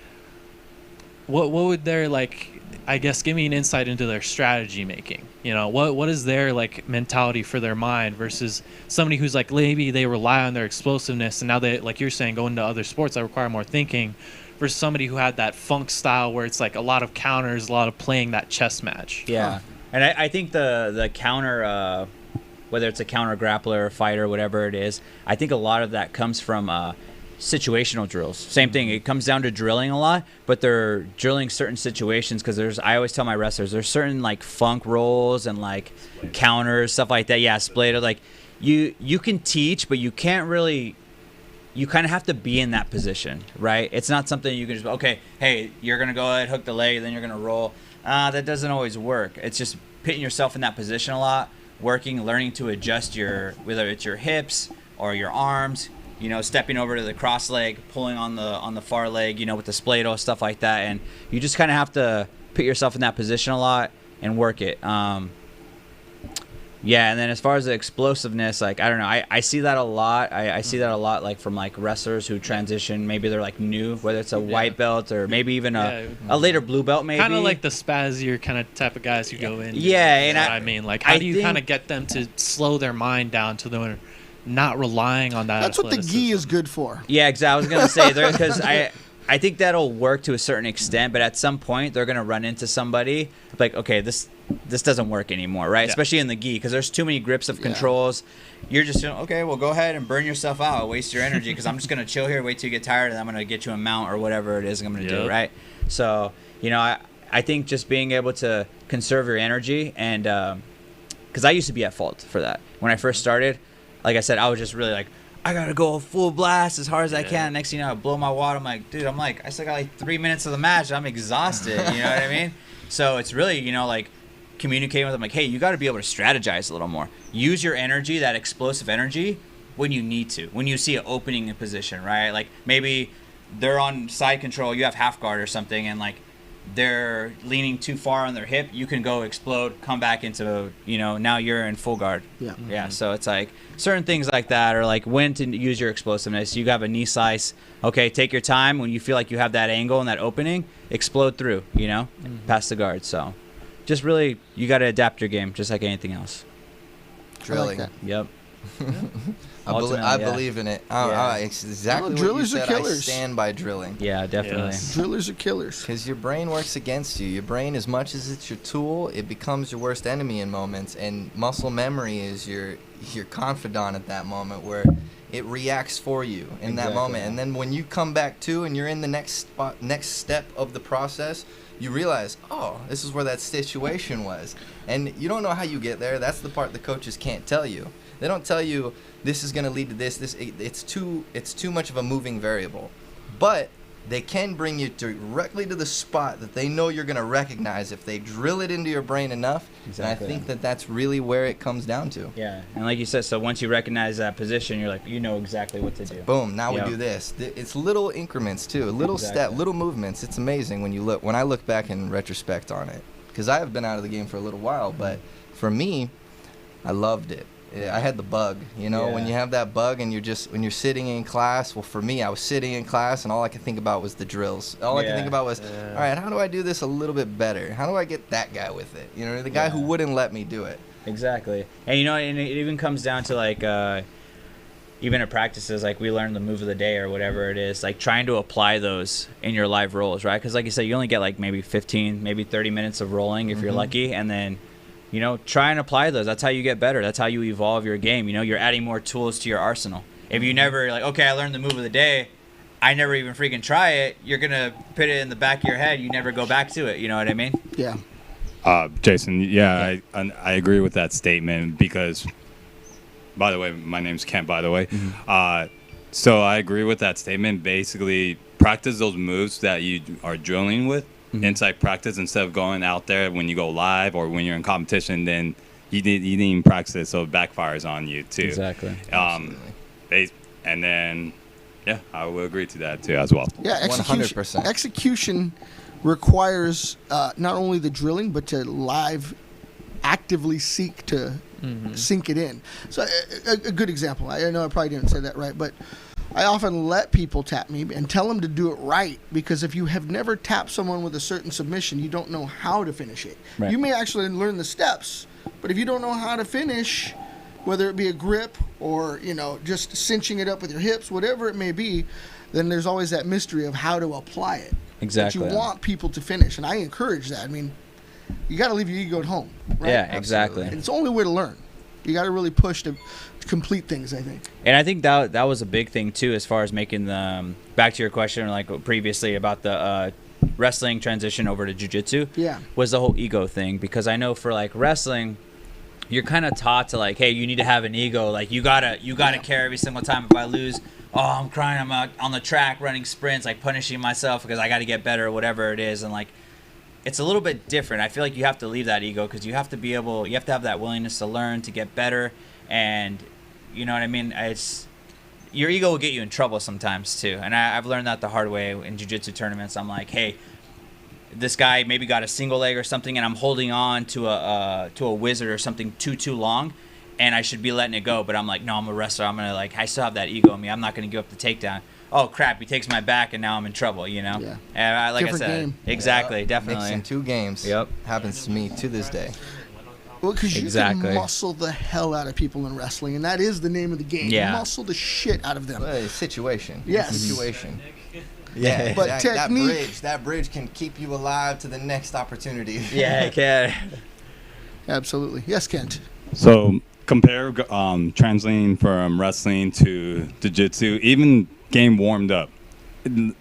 what would their like, I guess, give me an insight into their strategy making. You know, what is their like mentality for their mind versus somebody who's like maybe they rely on their explosiveness and now they, like you're saying, go into other sports that require more thinking versus somebody who had that funk style where it's like a lot of counters, a lot of playing that chess match. Yeah. And I think the counter, whether it's a counter grappler, fighter, whatever it is, I think a lot of that comes from situational drills. Same thing. It comes down to drilling a lot, but they're drilling certain situations because I always tell my wrestlers there's certain like funk rolls and like counters, stuff like that. Yeah, split. Like you can teach, but you can't really. You kind of have to be in that position, right? It's not something you can just, okay, hey, you're going to go ahead, hook the leg, then you're going to roll. That doesn't always work. It's just putting yourself in that position a lot, working, learning to adjust whether it's your hips or your arms, you know, stepping over to the cross leg, pulling on the far leg, you know, with the splado, stuff like that. And you just kind of have to put yourself in that position a lot and work it. Yeah, and then as far as the explosiveness, like, I don't know, I see that a lot. I see that a lot, like, from, like, wrestlers who transition. Maybe they're, like, new, whether it's a white belt or maybe even a later blue belt, maybe. Kind of like the spazzier kind of type of guys who go in. Yeah, and I mean, like, how do you kind of get them to slow their mind down to them not relying on that? That's what the gi is good for. Yeah, exactly. I was going to say, because I think that'll work to a certain extent, but at some point they're going to run into somebody like, okay, this doesn't work anymore, right? Yeah. Especially in the gi, because there's too many grips of controls. You're just, okay, well, go ahead and burn yourself out, waste your energy, because I'm just going to chill here, wait till you get tired, and I'm going to get you a mount or whatever it is I'm going to do, right? So, you know, I think just being able to conserve your energy, and because I used to be at fault for that. When I first started, like I said, I was just really like, I gotta go full blast as hard as I can. Next thing you know, I blow my wad. I'm like, dude, I still got like 3 minutes of the match. I'm exhausted. You know what I mean? So it's really, you know, like communicating with them, like, hey, you got to be able to strategize a little more. Use your energy, that explosive energy, when you need to. When you see an opening in position, right? Like maybe they're on side control, you have half guard or something, and like they're leaning too far on their hip. You can go explode, come back into, you know, now you're in full guard. Yeah. Yeah. So it's like certain things like that, or like when to use your explosiveness. You have a knee slice. Okay, take your time. When you feel like you have that angle and that opening, explode through, you know, past the guard. So just really, you got to adapt your game just like anything else. Drilling. Yep. I believe in it. It's exactly what you said. I stand by drilling. Yeah, definitely. Yes. Drillers are killers. Because your brain works against you. Your brain, as much as it's your tool, it becomes your worst enemy in moments. And muscle memory is your confidant at that moment, where it reacts for you in that moment. And then when you come back to and you're in the next step of the process, you realize, oh, this is where that situation was. And you don't know how you get there. That's the part the coaches can't tell you. They don't tell you this is going to lead to this. It's too much of a moving variable. But they can bring you directly to the spot that they know you're going to recognize if they drill it into your brain enough. Exactly. And I think that's really where it comes down to. Yeah, and like you said, so once you recognize that position, you're like, you know exactly what to do. Boom, now we do this. It's little increments too, little step, little movements. It's amazing when I look back in retrospect on it. Because I have been out of the game for a little while, but for me, I loved it. I had the bug, you know, when you have that bug and when you're sitting in class. Well, for me, I was sitting in class and all I could think about was the drills. All I could think about was, all right, how do I do this a little bit better? How do I get that guy with it? You know, the guy who wouldn't let me do it. Exactly. And, you know, and it even comes down to, like, even at practices, like we learn the move of the day or whatever it is, like trying to apply those in your live rolls, right? Because like you said, you only get like maybe 15, maybe 30 minutes of rolling if you're lucky. And then, you know, try and apply those. That's how you get better. That's how you evolve your game. You know, you're adding more tools to your arsenal. If you never, like, okay, I learned the move of the day, I never even freaking try it, you're going to put it in the back of your head. You never go back to it. You know what I mean? Yeah. Jason, I agree with that statement because, by the way, my name's Kent, by the way. So I agree with that statement. Basically, practice those moves that you are drilling with inside practice instead of going out there when you go live or when you're in competition. Then you didn't even practice it, so it backfires on you too. Exactly. And then, yeah, I will agree to that too as well. Yeah, execution. 100%. Execution requires not only the drilling, but to live actively seek to sink it in. So a good example. I know I probably didn't say that right, but I often let people tap me and tell them to do it right, because if you have never tapped someone with a certain submission, you don't know how to finish it. Right. You may actually learn the steps, but if you don't know how to finish, whether it be a grip or, just cinching it up with your hips, whatever it may be, then there's always that mystery of how to apply it. Exactly. But you want people to finish, and I encourage that. I mean, you got to leave your ego at home, right? Yeah, exactly. And it's the only way to learn. You got to really push to complete things, I think. And I think that was a big thing too, as far as making the back to your question, like previously about the wrestling transition over to jiu-jitsu. Yeah. Was the whole ego thing, because I know for like wrestling, you're kind of taught to like, hey, you need to have an ego. Like you gotta care every single time. If I lose, oh, I'm crying. I'm out on the track running sprints, like punishing myself because I got to get better or whatever it is. And like, it's a little bit different. I feel like you have to leave that ego, because you have to have that willingness to learn, to get better. And you know what I mean? Your ego will get you in trouble sometimes too. And I've learned that the hard way in jiu-jitsu tournaments. I'm like, hey, this guy maybe got a single leg or something, and I'm holding on to a wizard or something too long, and I should be letting it go. But I'm like, no, I'm a wrestler. I'm gonna I still have that ego in me. I'm not gonna give up the takedown. Oh crap, he takes my back, and now I'm in trouble. Yeah. And like Different I said, game. exactly, definitely. Mixing two games. Yep. Happens to me to this day. Well, because you Exactly. can muscle the hell out of people in wrestling, and that is the name of the game. Yeah. Muscle the shit out of them. Well, situation. Yes. Situation. Yeah. But that technique- bridge can keep you alive to the next opportunity. Yeah, I can. Absolutely. Yes, Kent. So compare translating from wrestling to jiu-jitsu, even game warmed up. I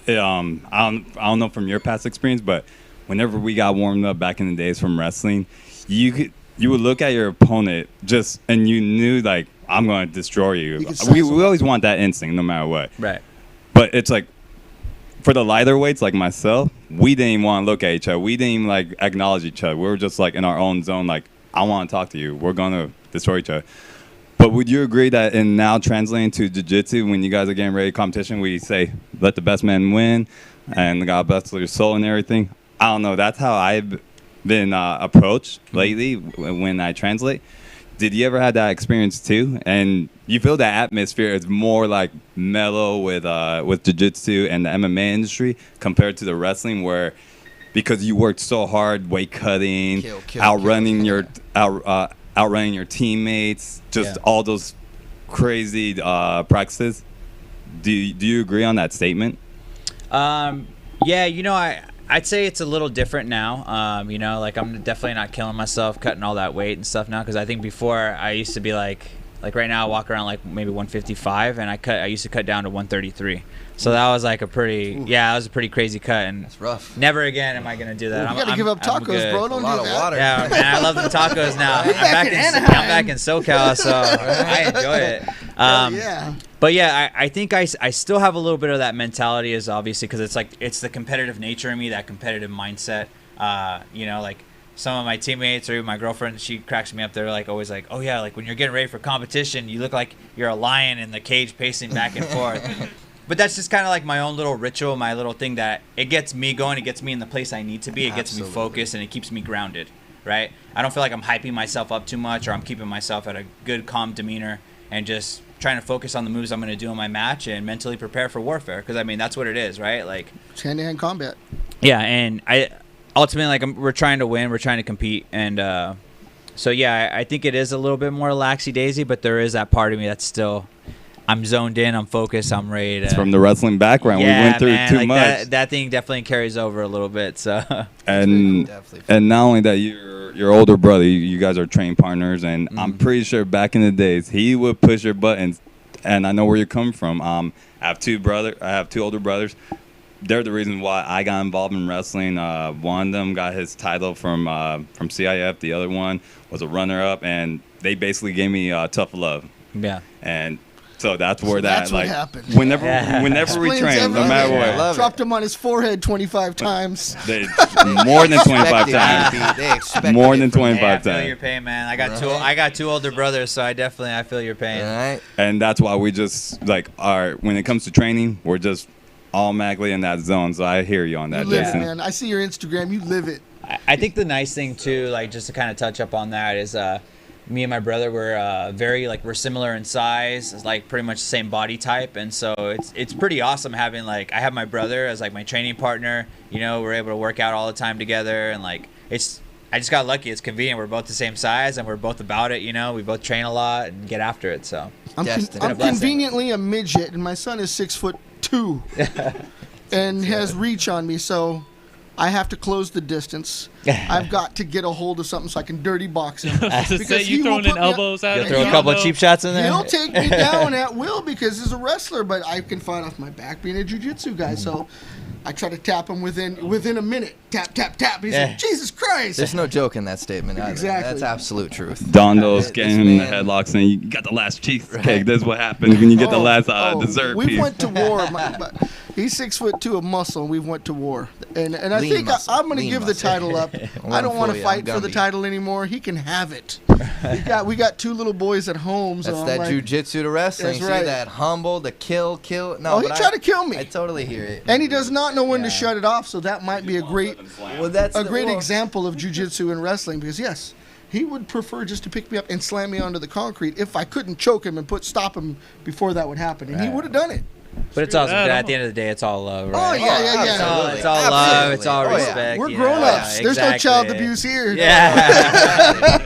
don't know from your past experience, but whenever we got warmed up back in the days from wrestling, you would look at your opponent and you knew like, I'm going to destroy you. You could We size them. always want that instinct no matter what. Right. But it's like, for the lighter weights like myself, we didn't even want to look at each other. We didn't even like acknowledge each other. We were just like in our own zone, like, I want to talk to you. We're going to destroy each other. But would you agree that in now translating to jiu-jitsu, when you guys are getting ready to competition, we say, let the best man win, and God bless your soul and everything? I don't know. That's how I've been approached lately when I translate. Did you ever have that experience too? And you feel that atmosphere is more like mellow with jiu-jitsu and the MMA industry compared to the wrestling, where because you worked so hard, weight cutting, outrunning your teammates, just all those crazy practices. Do you agree on that statement? Yeah, I'd say it's a little different now. Like I'm definitely not killing myself cutting all that weight and stuff now, because I think before I used to be like right now I walk around like maybe 155, and I used to cut down to 133. So that was like a pretty crazy cut, and That's rough. never again am I gonna do that. You got to give up I'm tacos, good. bro. A Don't lot do of that. water. Yeah, man, I love the tacos now. I'm back in SoCal, so I enjoy it. Yeah. But yeah, I think I still have a little bit of that mentality, is obviously because it's the competitive nature in me, that competitive mindset. Like some of my teammates or even my girlfriend, she cracks me up. They're like always like, oh yeah, like when you're getting ready for competition, you look like you're a lion in the cage pacing back and forth. But that's just kind of like my own little ritual, my little thing that it gets me going. It gets me in the place I need to be. It gets me focused, and it keeps me grounded, right? I don't feel like I'm hyping myself up too much, or I'm keeping myself at a good, calm demeanor and just trying to focus on the moves I'm going to do in my match and mentally prepare for warfare. Because, I mean, that's what it is, right? Like, It's hand-to-hand combat. yeah, and ultimately, we're trying to win. We're trying to compete. And so, yeah, I think it is a little bit more laxy-daisy, but there is that part of me that's still... I'm zoned in. I'm focused. I'm ready to. It's from the wrestling background. Yeah, we went through man, too like much. That thing definitely carries over a little bit. So. And not only that, your older brother, you guys are trained partners, and I'm pretty sure back in the days he would push your buttons. And I know where you're coming from. I have two older brothers. They're the reason why I got involved in wrestling. One of them got his title from CIF. The other one was a runner-up, and they basically gave me tough love. Yeah. And So that's where that's that what like happened. whenever Yeah. we Explains train, no everything. matter I what, love it. Dropped him on his forehead 25 times. more than 25 Expected times. to be- they expected More it than from you. 25 Yeah, I feel times. your pain, man. Right. I got two older brothers, so I feel your pain. All right. And that's why we just like are when it comes to training, we're just automatically in that zone. So I hear you on You that, live Jason. it, man. I see your Instagram. You live it. I think the nice thing too, like just to kind of touch up on that, is me and my brother were we're similar in size, it's like pretty much the same body type, and so it's pretty awesome having like I have my brother as like my training partner. You know, we're able to work out all the time together, and like I just got lucky. It's convenient. We're both the same size, and we're both about it. You know, we both train a lot and get after it. So Destiny. I'm Blessing. conveniently a midget, and my son is 6'2", and has reach on me, so I have to close the distance. I've got to get a hold of something so I can dirty box him. To say Because you he will throwing in put me up- elbows at you'll him. throw a you couple know? of cheap shots in there. He'll take me down at will because he's a wrestler, but I can fight off my back being a jiu-jitsu guy. So I try to tap him within a minute. Tap, tap, tap. He's Yeah. like, Jesus Christ. There's no joke in that statement either. Exactly. That's absolute truth. Dondo's This getting him in the man- headlocks and you got the last cheesecake. This is what happens when you get the last dessert we piece. went to war. He's 6'2" of muscle, and we went to war. And I Lean think muscle. I'm going to Lean give the muscle. title up. I don't want to I'm fight for the Gumby. title anymore. He can have it. We got two little boys at home. So That's I'm that like, jujitsu to wrestling. That's See right. that humble, the kill. No, Oh, he but tried to kill me. I totally hear it. And he does not know when to Yeah. shut it off. So that might be a great Well, that's example of jujitsu and wrestling, because yes, he would prefer just to pick me up and slam me onto the concrete if I couldn't choke him and stop him before that would happen, and he would have done it. But it's also that, at I'm the end of the day, it's all love, Oh right? yeah. Absolutely. It's all love. It's all Absolutely. Oh, yeah. respect. We're you grown know? ups. Yeah, There's no child exactly. abuse here. Yeah.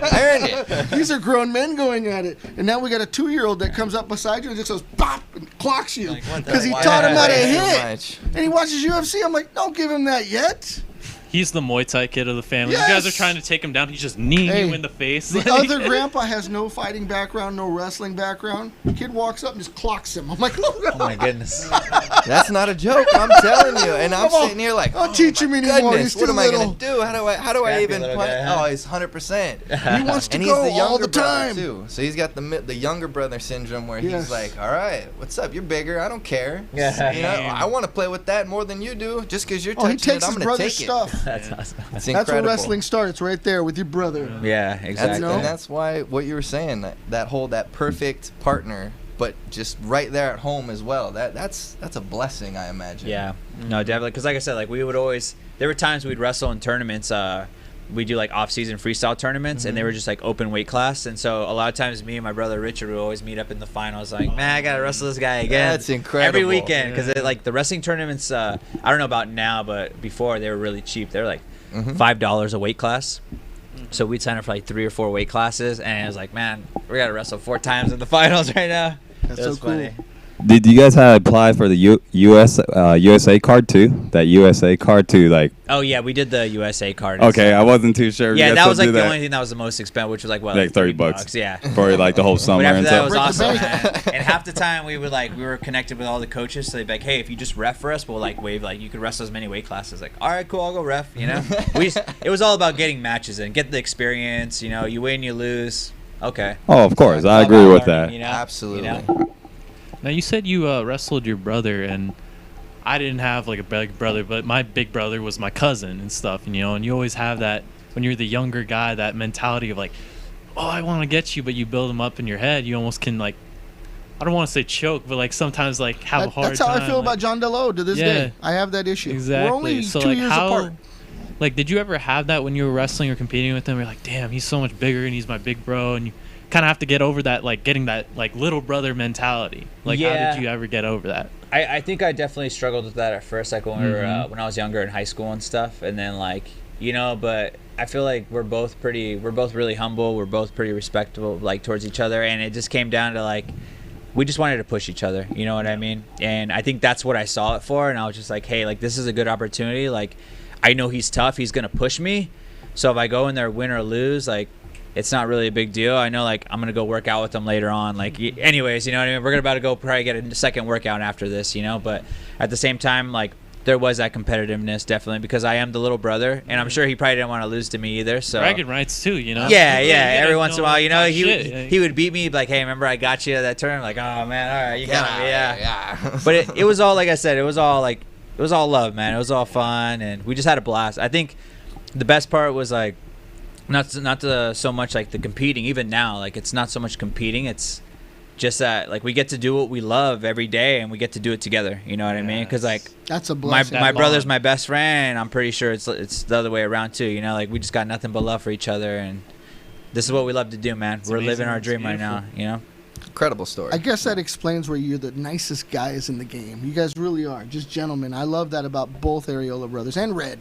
I earned it. These are grown men going at it, and now we got a 2-year-old that comes up beside you and just goes pop and clocks you because he Why taught him how to way too hit. much? And he watches UFC. I'm like, don't give him that yet. He's the Muay Thai kid of the family. Yes. You guys are trying to take him down. He's just kneeing Hey, you in the face. The other grandpa has no fighting background, no wrestling background. The kid walks up and just clocks him. I'm like, Oh my goodness. That's not a joke. I'm telling you. And I'm Come on. sitting here like, Don't teach him anymore. goodness, He's what too am I little. gonna do? How do I Scrappy even little punch? guy, huh? Oh, he's 100%. He wants to And go he's the all younger the time. brother too. So he's got the younger brother syndrome where Yes. he's like, all right, what's up? You're bigger. I don't care. Yeah. You know, I want to play with that more than you do. Just because you're Oh, he touching takes it, I'm his gonna brother's take stuff. That's awesome. it. It's That's where incredible. wrestling starts, right there with your brother. Yeah, That's, exactly. know? and that's why what you were saying, that perfect partner, but just right there at home as well. That's a blessing, I imagine. Yeah, no, definitely. Because like I said, like we would always. There were times we'd wrestle in tournaments. We do like off-season freestyle tournaments, and they were just like open weight class. And so a lot of times, me and my brother Richard would always meet up in the finals. Like, man, I gotta wrestle this guy again. That's incredible. Every weekend, because like the wrestling tournaments. I don't know about now, but before they were really cheap. They were like $5 a weight class. So we'd sign up for like 3 or 4 weight classes, and it was like, man, we gotta wrestle 4 times in the finals right now. That's It was so cool. funny. Did you guys apply for the USA card too? That USA card too, like. Oh yeah, we did the USA card. Okay, I wasn't too sure. if you Yeah, guys that still was like do the that only thing that was the most expensive, which was like what, Like $30. Yeah. for like the whole summer But after and that, it was stuff. Break the awesome, bank. man. And half the time we were connected with all the coaches, so they'd be like, "Hey, if you just ref for us, we'll like waive like you could wrestle as many weight classes." Like, all right, cool, I'll go ref. You know, it was all about getting matches and get the experience. You know, you win, you lose. Okay. Oh, of course, I All agree about with learning, that. you know? Absolutely. You know? Now you said you wrestled your brother, and I didn't have like a big brother, but my big brother was my cousin and stuff. And, you know, and you always have that when you're the younger guy, that mentality of like, oh, I want to get you, but you build them up in your head. You almost can like, I don't want to say choke, but like sometimes like have a hard That's how time. I feel about John Delo to this Yeah. day. I have that issue. Exactly. We're only so 2 like years how, apart. like, did you ever have that when you were wrestling or competing with him? You're like, damn, he's so much bigger and he's my big bro, and you kind of have to get over that, like getting that like little brother mentality. Like, how Yeah. did you ever get over that? I think I definitely struggled with that at first, like when we were Mhm. when I was younger in high school and stuff, and then like you know, but I feel like we're both really humble, we're both pretty respectable like towards each other, and it just came down to like we just wanted to push each other, you know what I mean? And I think that's what I saw it for, and I was just like, hey, like this is a good opportunity, like I know he's tough, he's gonna push me, so if I go in there win or lose, like it's not really a big deal. I know, like, I'm going to go work out with them later on. Like, anyways, you know what I mean? We're about to go probably get a second workout after this, you know? But at the same time, like, there was that competitiveness definitely because I am the little brother, and I'm sure he probably didn't want to lose to me either. So bragging rights too, you know. Yeah, You yeah. gotta Every once in a while, you know, talk he shit. he would beat me, like, hey, remember I got you that turn? Like, oh man, all right, you got me, yeah. Yeah. But it was all, like I said, it was all love, man. It was all fun, and we just had a blast. I think the best part was like not so much like the competing. Even now, like it's not so much competing. It's just that like we get to do what we love every day, and we get to do it together. You know what I mean? Because like That's a my blessing. That brother's bond. my best friend. I'm pretty sure it's the other way around too. You know, like we just got nothing but love for each other, and this is what we love to do, man. We're amazing. living our It's dream right now. You know. Incredible story. I guess that explains where you're the nicest guys in the game. You guys really are. Just gentlemen. I love that about both Arreola brothers and Red,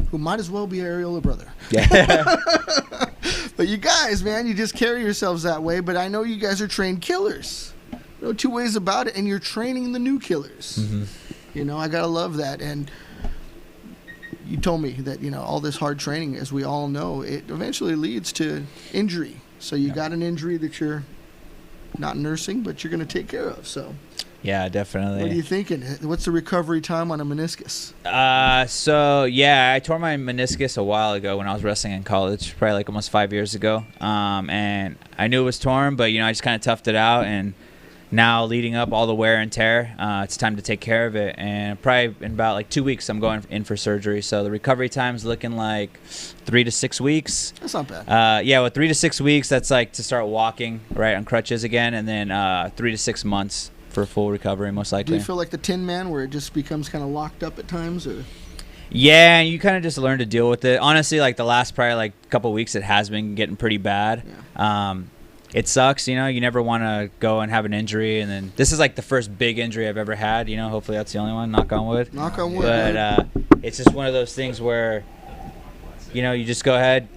who might as well be Arreola brother. Yeah. But you guys, man, you just carry yourselves that way. But I know you guys are trained killers. No two ways about it. And you're training the new killers. Mm-hmm. You know, I got to love that. And you told me that, you know, all this hard training, as we all know, it eventually leads to injury. So you got an injury that you're not nursing, but you're going to take care of. So Yeah, definitely. what are you thinking? What's the recovery time on a meniscus? So yeah, I tore my meniscus a while ago when I was wrestling in college, probably like almost 5 years ago. And I knew it was torn, but you know, I just kind of toughed it out. And now leading up all the wear and tear, it's time to take care of it. And probably in about like 2 weeks, I'm going in for surgery. So the recovery time's looking like 3 to 6 weeks. That's not bad. Yeah, with 3 to 6 weeks, that's like to start walking right on crutches again, and then 3 to 6 months for full recovery, most Do likely. you feel like the Tin Man where it just becomes kind of locked up at times? Or Yeah, and you kind of just learn to deal with it. Honestly, like the last probably like couple weeks, it has been getting pretty bad. It sucks, you know. You never want to go and have an injury, and then this is like the first big injury I've ever had. You know, hopefully that's the only one. Knock on wood. Knock on wood. But it's just one of those things where, you know, you just go ahead.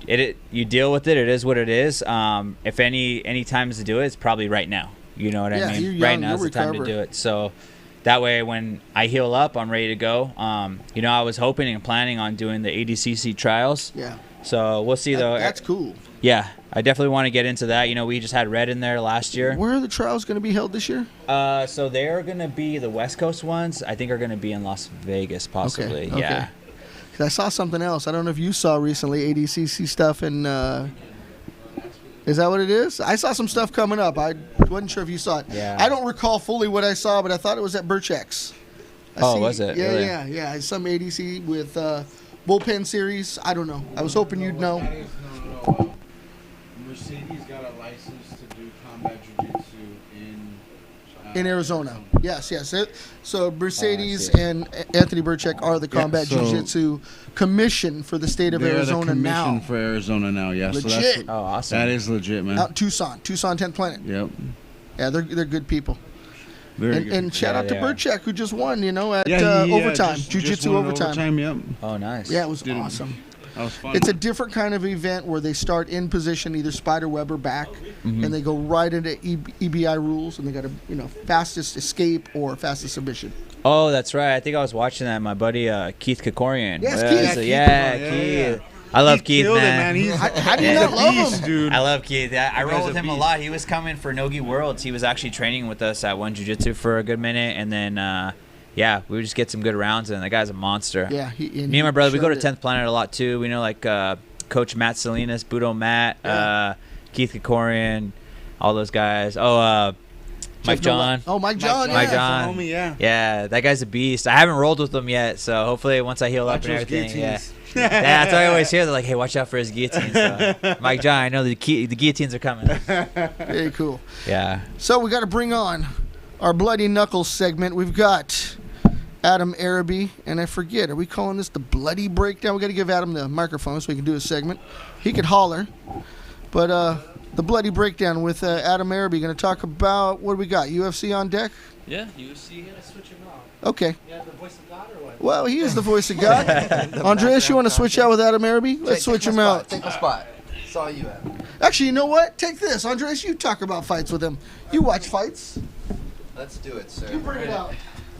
You deal with it. It is what it is. If any times to do it, it's probably right now. You know what I Yeah, mean? you're young, Right now you'll is the time to recover. do it. So that way, when I heal up, I'm ready to go. You know, I was hoping and planning on doing the ADCC trials. yeah, So we'll see, though. that's cool. Yeah, I definitely want to get into that. You know, we just had Red in there last year. Where are the trials going to be held this year? So they're going to be the West Coast ones. I think are going to be in Las Vegas, possibly. Okay. Yeah. 'Cause I saw something else. I don't know if you saw recently ADCC stuff in. Is that what it is? I saw some stuff coming up. I wasn't sure if you saw it. Yeah. I don't recall fully what I saw, but I thought it was at Birchex. Oh, was it? Yeah, Really? yeah. Some ADC with bullpen series. I don't know. I was hoping you'd know. No. Mercedes got a license to do combat jiu-jitsu In Arizona. Yes. So Mercedes see. and Anthony Burchek are the Combat so- Jiu-Jitsu Commission for the state of They're Arizona the commission now. for Arizona now. Yeah, so Legit. Oh, awesome. that is legit, man. Out in Tucson 10th Planet. Yep. Yeah, they're good people. Very And, good. and shout Yeah, out to they are. Burchek who just won, at overtime, just Jiu-Jitsu won overtime. Yep. Oh, nice. Yeah, it was Did it. awesome. That was fun. It's a different kind of event where they start in position, either spider web or back, Mm-hmm. and they go right into EBI rules, and they got to, fastest escape or fastest submission. Oh, that's right. I think I was watching that. My buddy Keith Kikorian. Yes, Yeah, Keith. so- Yeah, yeah, Keith. Keith. I love He Keith, killed man. it, man. How do you Yeah. not love beast, him? dude. I love Keith. I That roll guy's with a him a beast. lot. He was coming for Nogi Worlds. He was actually training with us at One Jiu Jitsu for a good minute, and then we would just get some good rounds. And the guy's a monster. Yeah, Me and my brother, we go to showed it. 10th Planet a lot too. We know like Coach Matt Salinas, Budo Matt, Yeah. Keith Kikorian, all those guys. Oh, Mike Jeff John. Oh, Mike John. Mike yeah. John. Homie, yeah. Yeah, that guy's a beast. I haven't rolled with him yet, so hopefully once I heal up Watch and those everything, yeah. guillotines. Yeah, that's what I always hear. They're like, "Hey, watch out for his guillotines." So, Mike John, I know the guillotines are coming. Very cool. Yeah. So we got to bring on our Bloody Knuckles segment. We've got Adam Araby, and I forget, are we calling this the Bloody Breakdown? We got to give Adam the microphone so he can do his segment. He could holler, but the Bloody Breakdown with Adam Araby. Going to talk about what do we got? UFC on deck. Yeah, UFC. You gotta switch him out. Okay. Yeah, the voice of God or what? Well, he is the voice of God. Andreas, you want to switch out with Adam Araby? Let's switch him out. Take my spot. It's all you, Adam. Actually, you know what? Take this, Andreas. You talk about fights with him. You watch fights. Let's do it, sir. You bring it out.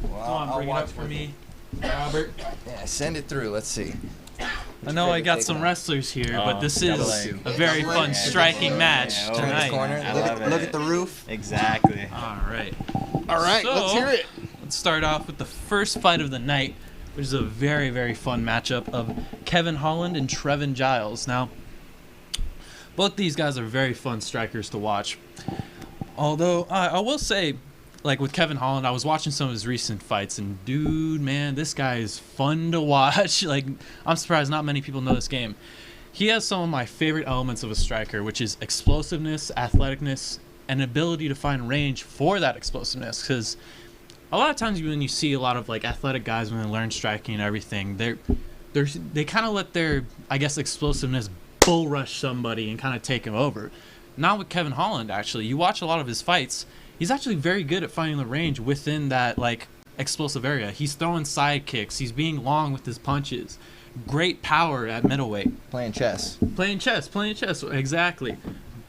Well, Come on, I'll bring it watch up for with me, you. Robert. Yeah, send it through. Let's see. I know I got Take some it out. wrestlers here, Oh, but this double is A. a very Double A. fun, striking match Yeah, Turn this tonight. corner. I Look love at, look it. at the roof. Exactly. All right. All right, So- let's hear it. Let's to start off with the first fight of the night, which is a very, very fun matchup of Kevin Holland and Trevin Giles. Now, both these guys are very fun strikers to watch. Although, I will say, like with Kevin Holland, I was watching some of his recent fights, and dude, man, this guy is fun to watch. Like, I'm surprised not many people know this game. He has some of my favorite elements of a striker, which is explosiveness, athleticness, and ability to find range for that explosiveness. Because a lot of times when you see a lot of like athletic guys when they learn striking and everything, they kind of let their, I guess, explosiveness bull rush somebody and kind of take him over. Not with Kevin Holland, actually. You watch a lot of his fights, he's actually very good at finding the range within that like explosive area. He's throwing side kicks. He's being long with his punches. Great power at middleweight. Playing chess. Playing chess, exactly.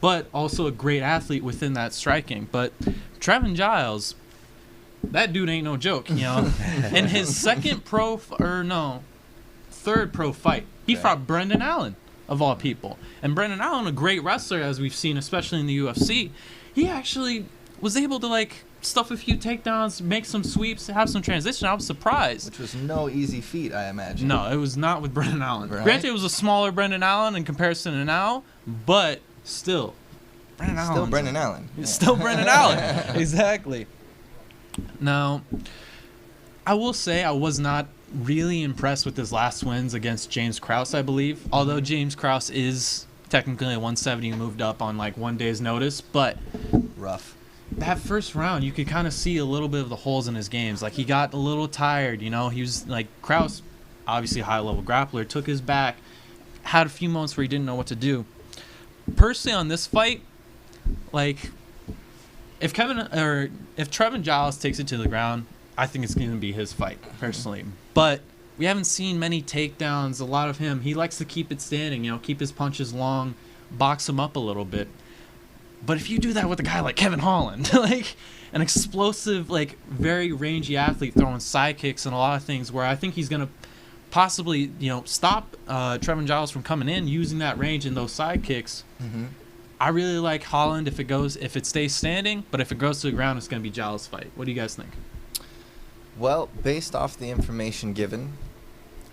But also a great athlete within that striking. But Trevin Giles, that dude ain't no joke, you know. In his third pro fight, he fought Brendan Allen, of all people. And Brendan Allen, a great wrestler, as we've seen, especially in the UFC, he actually was able to like stuff a few takedowns, make some sweeps, have some transition. I was surprised. Which was no easy feat, I imagine. No, it was not with Brendan Allen. Right? Granted, it was a smaller Brendan Allen in comparison to now, but still, Brendan Allen. Still Brendan Allen. It's still Brendan Allen. Exactly. Now, I will say I was not really impressed with his last wins against James Krause, I believe. Although James Krause is technically a 170 moved up on like 1 day's notice, but Rough. that first round, you could kind of see a little bit of the holes in his games. Like, he got a little tired, you know. He was, like, Krause, obviously a high-level grappler, took his back, had a few moments where he didn't know what to do. Personally, on this fight, like, if Trevin Giles takes it to the ground, I think it's going to be his fight, personally. But we haven't seen many takedowns, a lot of him. He likes to keep it standing, you know, keep his punches long, box him up a little bit. But if you do that with a guy like Kevin Holland, like an explosive, like very rangy athlete throwing side kicks and a lot of things, where I think he's going to possibly, you know, stop Trevin Giles from coming in using that range and those side kicks. Mm-hmm. I really like Holland if it stays standing, but if it goes to the ground, it's going to be Giles' fight. What do you guys think? Well, based off the information given,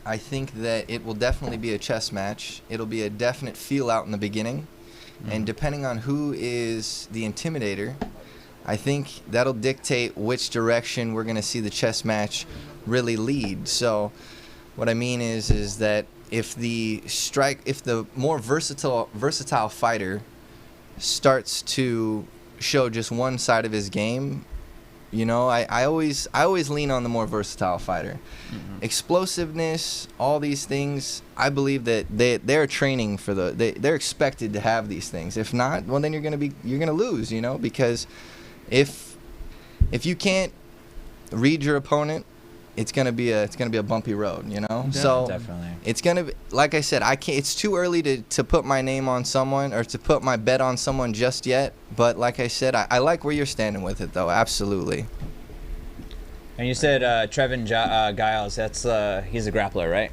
I think that it will definitely be a chess match. It'll be a definite feel out in the beginning. And depending on who is the intimidator, I think that'll dictate which direction we're going to see the chess match really lead. So what I mean is that if the more versatile fighter starts to show just one side of his game, you know, I always lean on the more versatile fighter. Mm-hmm. Explosiveness, all these things, I believe that they're training for they're expected to have these things. If not, well, then you're gonna lose, you know, because if you can't read your opponent, it's gonna be a bumpy road, you know. So Definitely. it's gonna be, like I said, it's too early to put my name on someone or to put my bet on someone just yet. But like I said, I like where you're standing with it, though. Absolutely. And you said Trevin Giles, he's a grappler, right?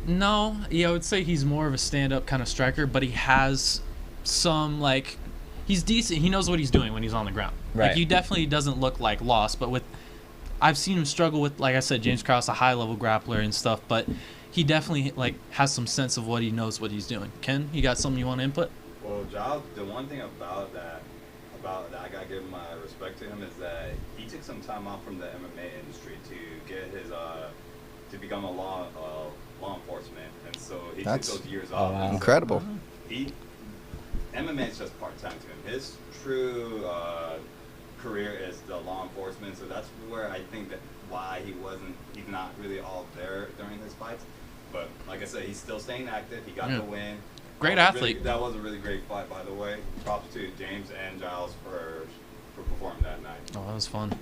No, yeah, I would say he's more of a stand-up kind of striker, but he has some, like, he's decent. He knows what he's doing when he's on the ground. Right. Like, he definitely doesn't look like lost, but I've seen him struggle with, like I said, James Krause, a high-level grappler and stuff, but he definitely, like, has some sense of what he knows what he's doing. Ken, you got something you want to input? Well, Giles, the one thing about that I gotta give my respect to him is that he took some time off from the MMA industry to get his to become a law enforcement, and so he took those years off. Wow. Incredible. MMA is just part time to him. His true career is the law enforcement, so that's where I think that he's not really all there during his fights. But like I said, he's still staying active. He got the win. Great athlete. That was a really great fight, by the way. Props to James and Giles for performing that night. Oh, that was fun.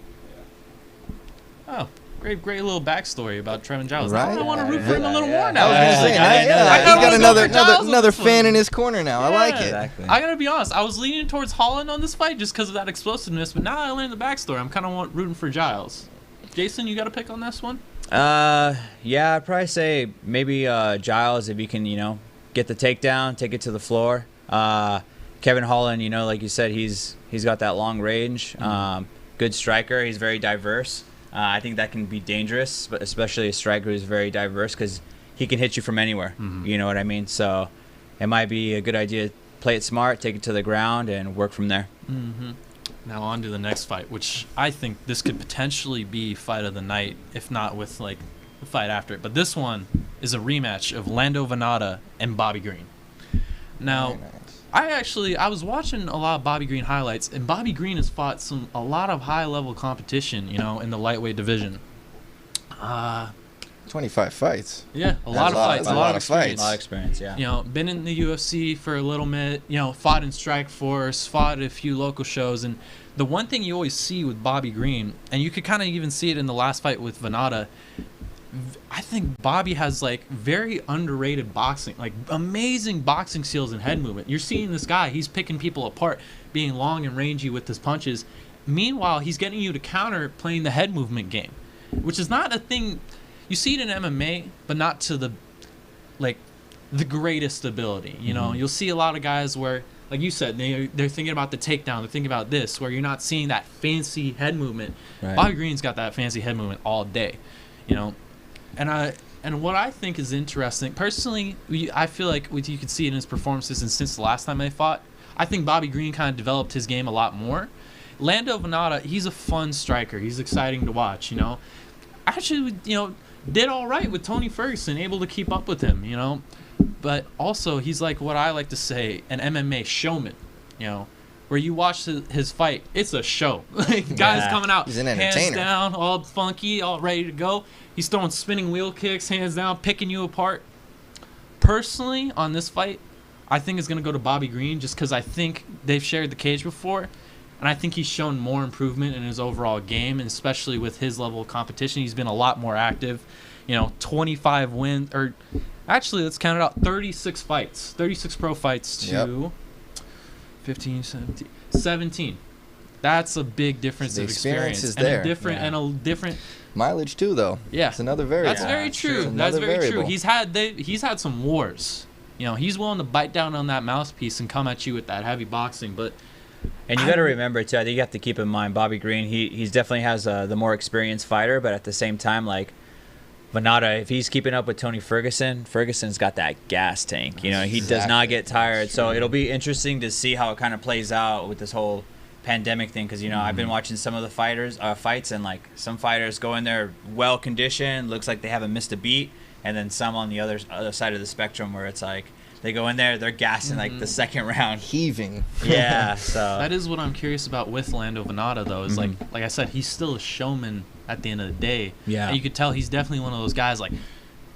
Yeah. Oh, great little backstory about Trevin Giles. Right. I want to root for him a little more I now. was gonna say, I he's got wanna go for Giles on another this one. fan in his corner now. I like it. Exactly. I gotta be honest, I was leaning towards Holland on this fight just because of that explosiveness, but now I learned the backstory. I'm kind of rooting for Giles. Jason, you got a pick on this one? Yeah, I'd probably say maybe Giles, if you can, you know, get the takedown, take it to the floor. Kevin Holland, you know, like you said, he's got that long range. Good striker. He's very diverse. I think that can be dangerous, but especially a striker who's very diverse because he can hit you from anywhere. You know what I mean? So it might be a good idea to play it smart, take it to the ground, and work from there. Now on to the next fight, which I think this could potentially be fight of the night, if not with like the fight after it. But this one is a rematch of Lando Venata and Bobby Green. Now, Very nice. I was watching a lot of Bobby Green highlights, and Bobby Green has fought a lot of high level competition, you know, in the lightweight division. 25 fights. Yeah, a lot of fights, a lot of experience. A lot of experience, yeah. You know, been in the UFC for a little bit, you know, fought in Strikeforce, fought at a few local shows. And the one thing you always see with Bobby Green, and you could kind of even see it in the last fight with Venata, I think Bobby has like very underrated boxing, like amazing boxing skills and head movement. You're seeing this guy, he's picking people apart, being long and rangy with his punches. Meanwhile, he's getting you to counter playing the head movement game, which is not a thing. You see it in MMA, but not to the greatest ability. You know, you'll see a lot of guys where, like you said, they're thinking about the takedown, they're thinking about this, where you're not seeing that fancy head movement. Right. Bobby Green's got that fancy head movement all day, you know. And what I think is interesting, personally, I feel like you can see it in his performances, and since the last time they fought, I think Bobby Green kind of developed his game a lot more. Lando Venata, he's a fun striker. He's exciting to watch, you know. Actually, you know, did all right with Tony Ferguson, able to keep up with him, you know. But also, he's like what I like to say, an MMA showman, you know, where you watch his fight, it's a show. Like, guys coming out, He's an hands entertainer. down, all funky, all ready to go. He's throwing spinning wheel kicks, hands down, picking you apart. Personally, on this fight, I think it's going to go to Bobby Green just because I think they've shared the cage before. And I think he's shown more improvement in his overall game, and especially with his level of competition. He's been a lot more active. You know, 25 wins, or actually, let's count it out, 36 fights. 36 pro fights to 15, 17. That's a big difference The of experience experience. is there. And a different Mileage too, though. Yeah. It's another variable. That's very true. It's That's another very variable. true. He's had some wars. You know, he's willing to bite down on that mouthpiece and come at you with that heavy boxing. But And you got to remember too. I think you have to keep in mind Bobby Green. He's definitely has the more experienced fighter, but at the same time, like Venata, if he's keeping up with Tony Ferguson's got that gas tank. You know, he does not get tired. So it'll be interesting to see how it kind of plays out with this whole pandemic thing. Because you know, I've been watching some of the fights, and like some fighters go in there well conditioned, looks like they haven't missed a beat, and then some on the other side of the spectrum where it's like they go in there, they're gassing like the second round. Heaving. Yeah, so that is what I'm curious about with Lando Venata, though. Is like I said, he's still a showman at the end of the day. Yeah. And you could tell he's definitely one of those guys. Like,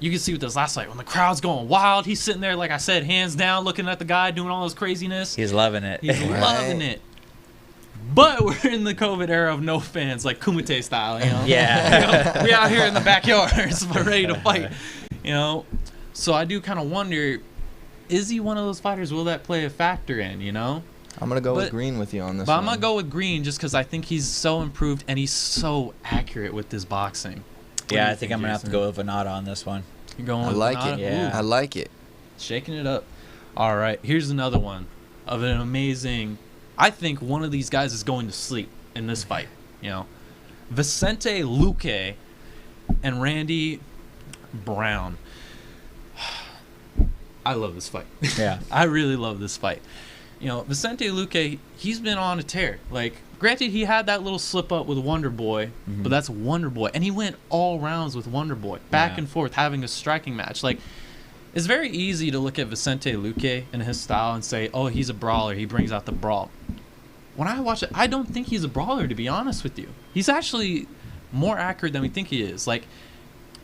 you can see with this last fight when the crowd's going wild, he's sitting there, like I said, hands down, looking at the guy doing all this craziness. he's loving it. He's loving it. But we're in the COVID era of no fans, like Kumite style, you know? Yeah. You know, we out here in the backyards, we're ready to fight, you know? So I do kind of wonder, is he one of those fighters? Will that play a factor in, you know? I'm going to go with But- Green with you on this But one. I'm going to go with Green just because I think he's so improved and he's so accurate with this boxing. What do Yeah, you I think I'm gonna have to Jason? go with Venata on this one. You're going I with like Venata? it. Yeah. I like it. Shaking it up. All right, here's another one of an amazing. I think one of these guys is going to sleep in this fight. You know, Vicente Luque and Randy Brown. I love this fight. Yeah. I really love this fight. You know, Vicente Luque, he's been on a tear. Like, granted, he had that little slip up with Wonder Boy, but that's Wonder Boy, and he went all rounds with Wonder Boy, back Yeah. and forth, having a striking match. Like, it's very easy to look at Vicente Luque and his style and say, oh, he's a brawler. He brings out the brawl. When I watch it, I don't think he's a brawler, to be honest with you. He's actually more accurate than we think he is. Like,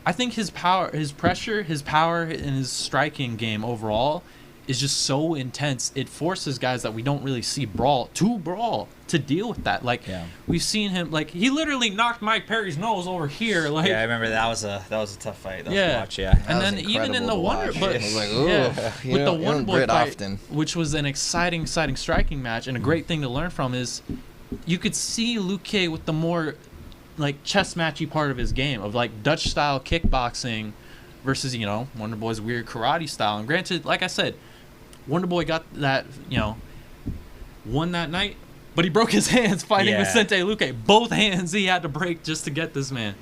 I think his power, his pressure, his power, and his striking game overall is just so intense. It forces guys that we don't really see brawl to deal with that. Like, Yeah. we've seen him, like, he literally knocked Mike Perry's nose over here. Like, Yeah, I remember that was a tough fight. That was Yeah. to watch, yeah. and That then was even in the incredible to Wonder, watch. but I was like, ooh, yeah, you with the don't Wonder Boy grit fight, often. which was an exciting striking match, and a great thing to learn from is you could see Luque with the more like chess matchy part of his game of like Dutch style kickboxing versus, you know, Wonder Boy's weird karate style. And granted, like I said, Wonder Boy got that, you know, won that night, but he broke his hands fighting Yeah. Vicente Luque. Both hands he had to break just to get this man.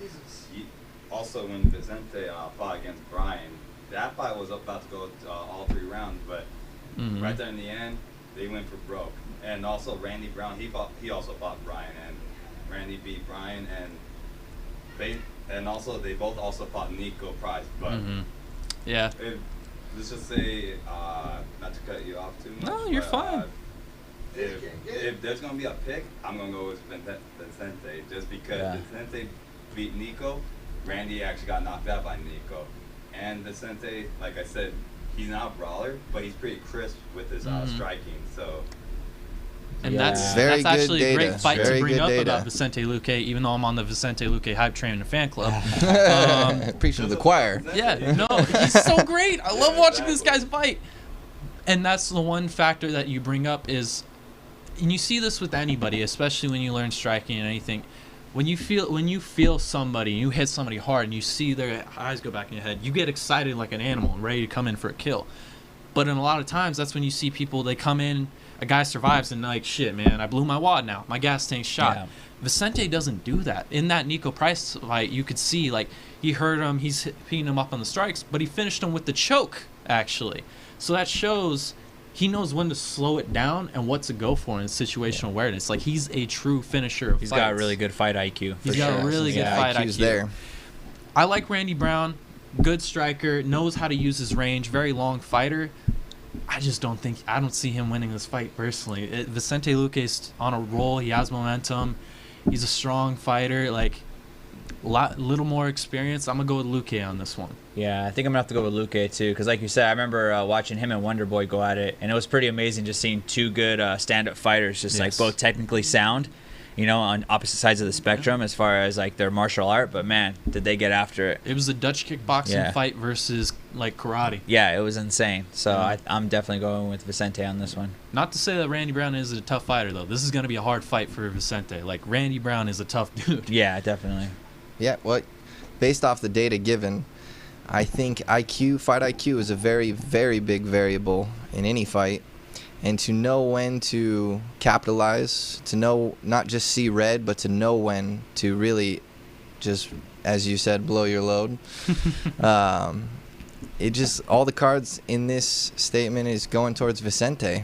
Also, when Vicente fought against Brian, that fight was about to go all 3 rounds, but Mhm. right there in the end, they went for broke. And also Randy Brown, he also fought Brian, and Randy beat Brian, and they both also fought Nico Price. But Mhm. Yeah. let's just say, not to cut you off too much. No, you're but, fine. If there's gonna be a pick, I'm gonna go with Vicente, just because Yeah. Vicente beat Nico. Randy actually got knocked out by Nico, and Vicente, like I said, he's not a brawler, but he's pretty crisp with his striking. So And Yeah. Very that's good actually a data. great fight Very to bring good up data. about Vicente Luque, even though I'm on the Vicente Luque hype train and fan club. Preaching to the choir. Yeah, no, he's so great. I love watching this guy's fight. And that's the one factor that you bring up is, and you see this with anybody, especially when you learn striking and anything. When you feel somebody, you hit somebody hard, and you see their eyes go back in your head, you get excited like an animal and ready to come in for a kill. But in a lot of times, that's when you see people, they come in, a guy survives, and like, shit, man, I blew my wad now. My gas tank's shot. Yeah. Vicente doesn't do that. In that Nico Price fight, you could see, like, he hurt him, he's hitting him up on the strikes, but he finished him with the choke, actually. So that shows he knows when to slow it down and what to go for in situational awareness. Like, he's a true finisher of He's fights. got a really good fight IQ. He's For got a sure. really good Yeah, fight IQ's IQ. there. I like Randy Brown, good striker, knows how to use his range, very long fighter. I don't see him winning this fight personally. Vicente Luque's on a roll. He has momentum. He's a strong fighter. Like, little more experience. I'm gonna go with Luque on this one. Yeah, I think I'm gonna have to go with Luque too, because like you said, I remember watching him and Wonder Boy go at it, and it was pretty amazing just seeing 2 good stand-up fighters, just like Yes. both technically sound, you know, on opposite sides of the spectrum as far as like their martial art. But man, did they get after it? It was a Dutch kickboxing Yeah. fight versus like karate. Yeah, it was insane. So I'm definitely going with Vicente on this one. Not to say that Randy Brown is a tough fighter though. This is gonna be a hard fight for Vicente. Like, Randy Brown is a tough dude. Yeah, definitely. Yeah, well, based off the data given, I think fight IQ is a very, very big variable in any fight. And to know when to capitalize, to know not just see red, but to know when to really just, as you said, blow your load. It just, all the cards in this statement is going towards Vicente.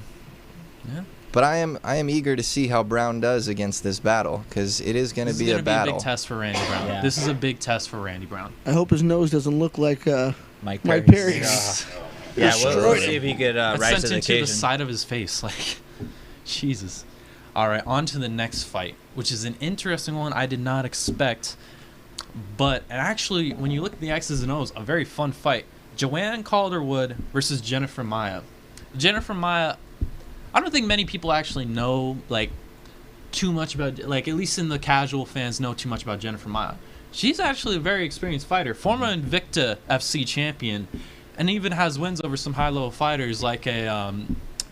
Yeah. But I am eager to see how Brown does against this battle, because it is going to This is be gonna a battle. be a big test for Randy Brown. Yeah. This is a big test for Randy Brown. I hope his nose doesn't look like Mike Mike Perry's. Perry's. Yeah, we'll Destroyed see if he could That rise sent to the into the occasion. side of his face. Like, Jesus. All right, on to the next fight, which is an interesting one I did not expect. But actually, when you look at the X's and O's, a very fun fight. Joanne Calderwood versus Jennifer Maia. Jennifer Maia, I don't think many people actually know, like, too much about, like, at least in the casual fans know too much about Jennifer Maia. She's actually a very experienced fighter, former Invicta FC champion, and even has wins over some high-level fighters like a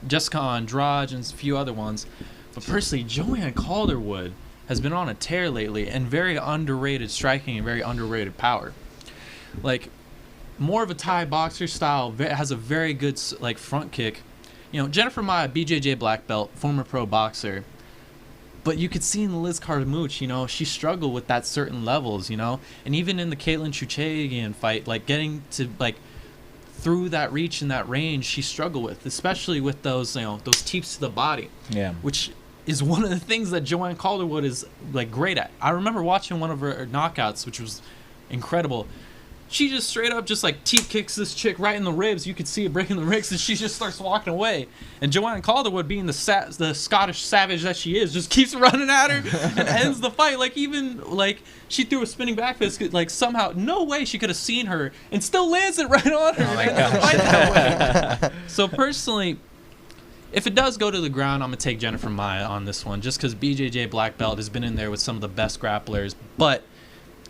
Jessica Andrade and a few other ones. But personally, Joanne Calderwood has been on a tear lately, and very underrated striking and very underrated power. Like, more of a Thai boxer style, has a very good like front kick. You know, Jennifer Maia, BJJ black belt, former pro boxer. But you could see in the Liz Carmouche, you know, she struggled with that certain levels, you know. And even in the Caitlin Chuchagian fight, like, getting to, like, through that reach and that range, she struggled with, especially with those, you know, those teeps to the body, Yeah. which is one of the things that Joanne Calderwood is, like, great at. I remember watching one of her knockouts, which was incredible. She just straight up just like teep kicks this chick right in the ribs. You could see it breaking the ribs, and she just starts walking away. And Joanne Calderwood, being the Scottish savage that she is, just keeps running at her and ends the fight. Like, even like she threw a spinning back fist, like somehow, no way she could have seen her, and still lands it right on her. Oh my and ends the fight that way. So personally, if it does go to the ground, I'm gonna take Jennifer Maia on this one, just because BJJ black belt has been in there with some of the best grapplers, but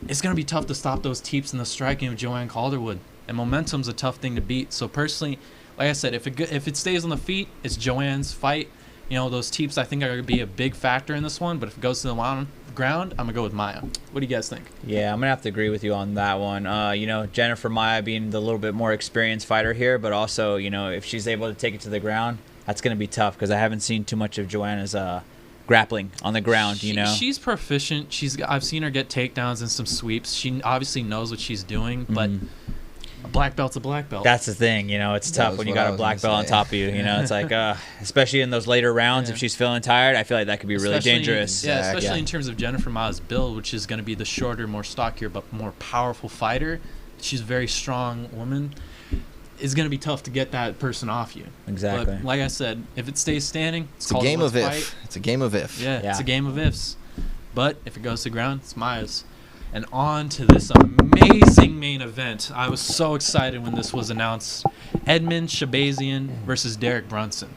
it's going to be tough to stop those teeps and the striking of Joanne Calderwood. And momentum's a tough thing to beat. So personally, like I said, if it stays on the feet, it's Joanne's fight. You know, those teeps I think are going to be a big factor in this one. But if it goes to the ground, I'm going to go with Maia. What do you guys think? Yeah, I'm going to have to agree with you on that one. You know, Jennifer Maia being the little bit more experienced fighter here, but also, you know, if she's able to take it to the ground, that's going to be tough because I haven't seen too much of Joanna's grappling on the ground. She's proficient. I've seen her get takedowns and some sweeps. She obviously knows what she's doing, but a black belt's a black belt. That's the thing. It's That tough was when you what I got a was black gonna belt on say. top of you. It's like, especially in those later rounds, Yeah. if she's feeling tired, I feel like that could be really Especially- dangerous. Yeah, Exactly. especially in terms of Jennifer Ma's build, which is going to be the shorter, more stockier, but more powerful fighter. She's a very strong woman. It's going to be tough to get that person off you. Exactly. But like I said, if it stays standing, It's a called game of let's if. fight. It's a game of if. Yeah, it's Yeah. a game of ifs. But if it goes to ground, it's Maya's. And on to this amazing main event. I was so excited when this was announced. Edmund Shabazian versus Derek Brunson.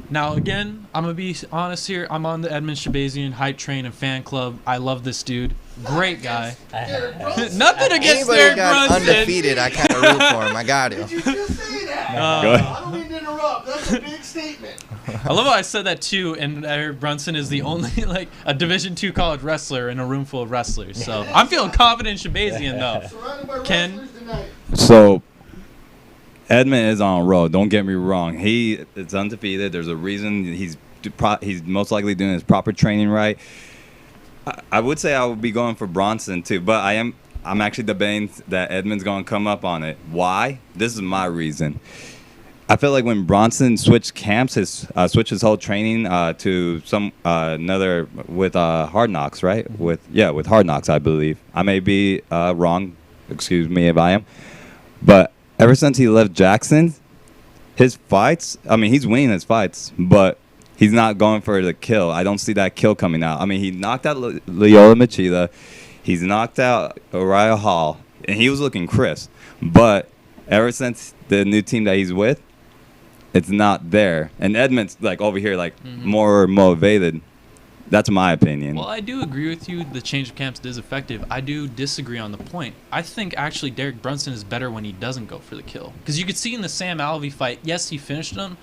Now, again, I'm going to be honest here. I'm on the Edmund Shabazian hype train and fan club. I love this dude. Great guy. Nothing against Anybody Derek got Brunson. undefeated, I kind of root for him. I got him. Did you just say that? Go ahead. I don't mean to interrupt. That's a big statement. I love how I said that too, and Derek Brunson is the only a Division II college wrestler in a room full of wrestlers. So I'm feeling confident in Shabazian though. Surrounded by Ken? wrestlers tonight. So Edmund is on a roll. Don't get me wrong. He is undefeated. There's a reason he's most likely doing his proper training right. I would say I would be going for Bronson too, but I'm actually debating that Edmund's going to come up on it. Why? This is my reason. I feel like when Bronson switched camps, switched his whole training to some another with Hard Knocks, right? With Hard Knocks, I believe. I may be wrong. Excuse me if I am. But ever since he left Jackson, his fights, he's winning his fights, but he's not going for the kill. I don't see that kill coming out. He knocked out Loyola Machida. He's knocked out Uriah Hall, and he was looking crisp. But ever since the new team that he's with, it's not there. And Edmund's over here, more motivated. That's my opinion. Well, I do agree with you. The change of camps is effective. I do disagree on the point. I think actually Derek Brunson is better when he doesn't go for the kill, because you could see in the Sam Alvey fight, yes, he finished him.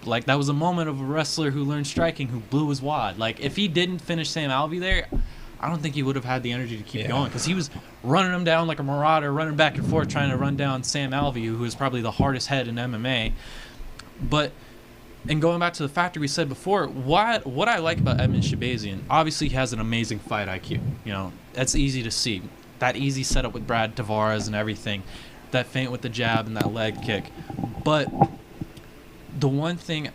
That was a moment of a wrestler who learned striking, who blew his wad. If he didn't finish Sam Alvey there, I don't think he would have had the energy to keep going, because he was running him down like a marauder, running back and forth, trying to run down Sam Alvey, who is probably the hardest head in MMA. But, and going back to the factor we said before, what I like about Edmund Shabazian, obviously he has an amazing fight IQ. That's easy to see. That easy setup with Brad Tavares and everything. That feint with the jab and that leg kick. But the one thing,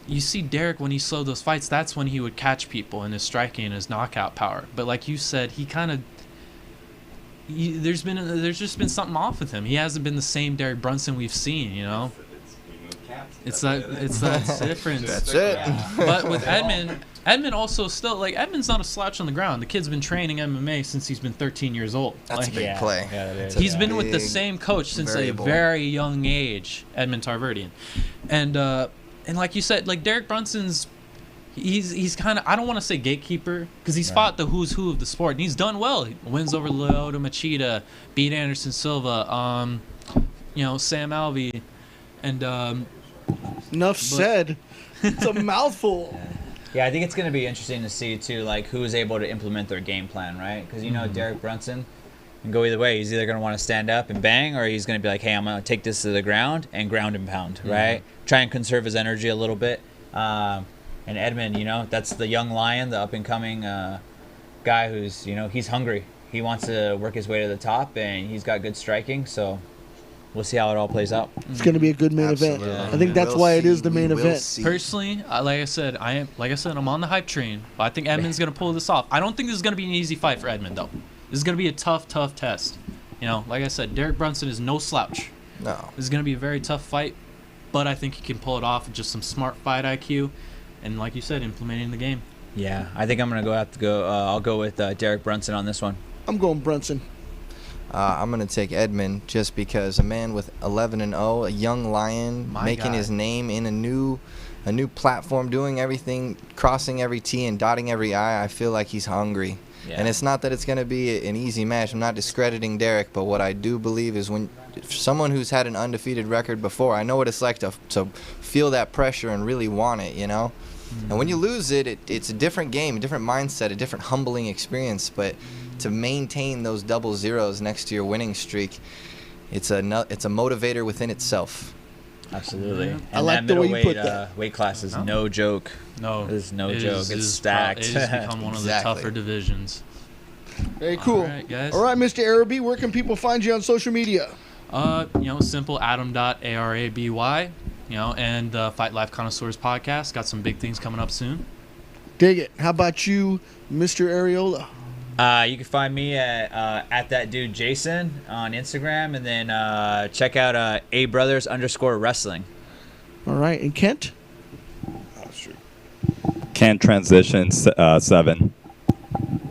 you see Derek, when he slowed those fights, that's when he would catch people in his striking and his knockout power. But like you said, he kind of, there's just been something off with him. He hasn't been the same Derek Brunson we've seen, It's that difference. That's it. But with Edmund also still, Edmund's not a slouch on the ground. The kid's been training MMA since he's been 13 years old. That's a big play. Yeah, it is. It's a He's been with the big same coach since variable. a very young age, Edmund Tarverdian. And like you said, Derek Brunson's, he's kind of, I don't want to say gatekeeper, because he's fought the who's who of the sport, and he's done well. He wins over Lyoto Machida, beat Anderson Silva, Sam Alvey, and Enough said. It's a mouthful. Yeah, I think it's going to be interesting to see, too, who's able to implement their game plan, right? Because, Derek Brunson can go either way. He's either going to want to stand up and bang, or he's going to be like, hey, I'm going to take this to the ground and ground and pound, right? Try and conserve his energy a little bit. And Edmund, that's the young lion, the up-and-coming guy who's, he's hungry. He wants to work his way to the top, and he's got good striking, so we'll see how it all plays out. It's going to be a good main event. Absolutely. I think that's why it is the main event. personally, like I said, I'm on the hype train. But I think Edmund's gonna pull this off. I don't think this is gonna be an easy fight for Edmund, though. This is gonna be a tough test. Like I said, Derek Brunson is no slouch. No. This is gonna be a very tough fight, but I think he can pull it off with just some smart fight IQ, and like you said, implementing the game. Yeah, I think I'm going to go. I'll go with Derek Brunson on this one. I'm going Brunson. I'm going to take Edmund just because a man with 11-0, a young lion, making guy. his name in a new platform, doing everything, crossing every T and dotting every I. I feel like he's hungry. Yeah. And it's not that it's going to be an easy match. I'm not discrediting Derek, but what I do believe is when someone who's had an undefeated record before, I know what it's like to feel that pressure and really want it, And when you lose it's a different game, a different mindset, a different humbling experience. But to maintain those double zeros next to your winning streak, it's a motivator within itself. Absolutely. Yeah. And I like that the way you put middleweight that. Weight class is No. no joke. No, It's no it joke. is- It's it is stacked. It has become one of the Exactly. tougher divisions. Very cool. All right, guys. All right, Mr. Araby, where can people find you on social media? Simple Adam.Araby, and Fight Life Connoisseurs podcast. Got some big things coming up soon. Dig it. How about you, Mr. Arreola? You can find me at that dude Jason on Instagram, and then check out @abrothers_wrestling. All right, and Kent? Can't transition 7.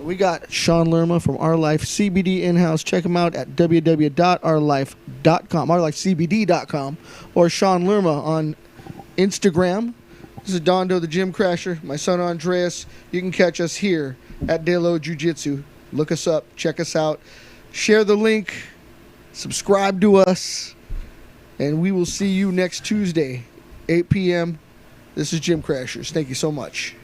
We got Sean Lerma from Our Life CBD in-house. Check him out at www.ourlife.com, ourlifecbd.com, or Sean Lerma on Instagram. This is Dondo, the Gym Crasher. My son Andreas. You can catch us here at De Lo Jiu Jitsu. Look us up. Check us out. Share the link. Subscribe to us. And we will see you next Tuesday, 8 p.m. This is Gym Crashers. Thank you so much.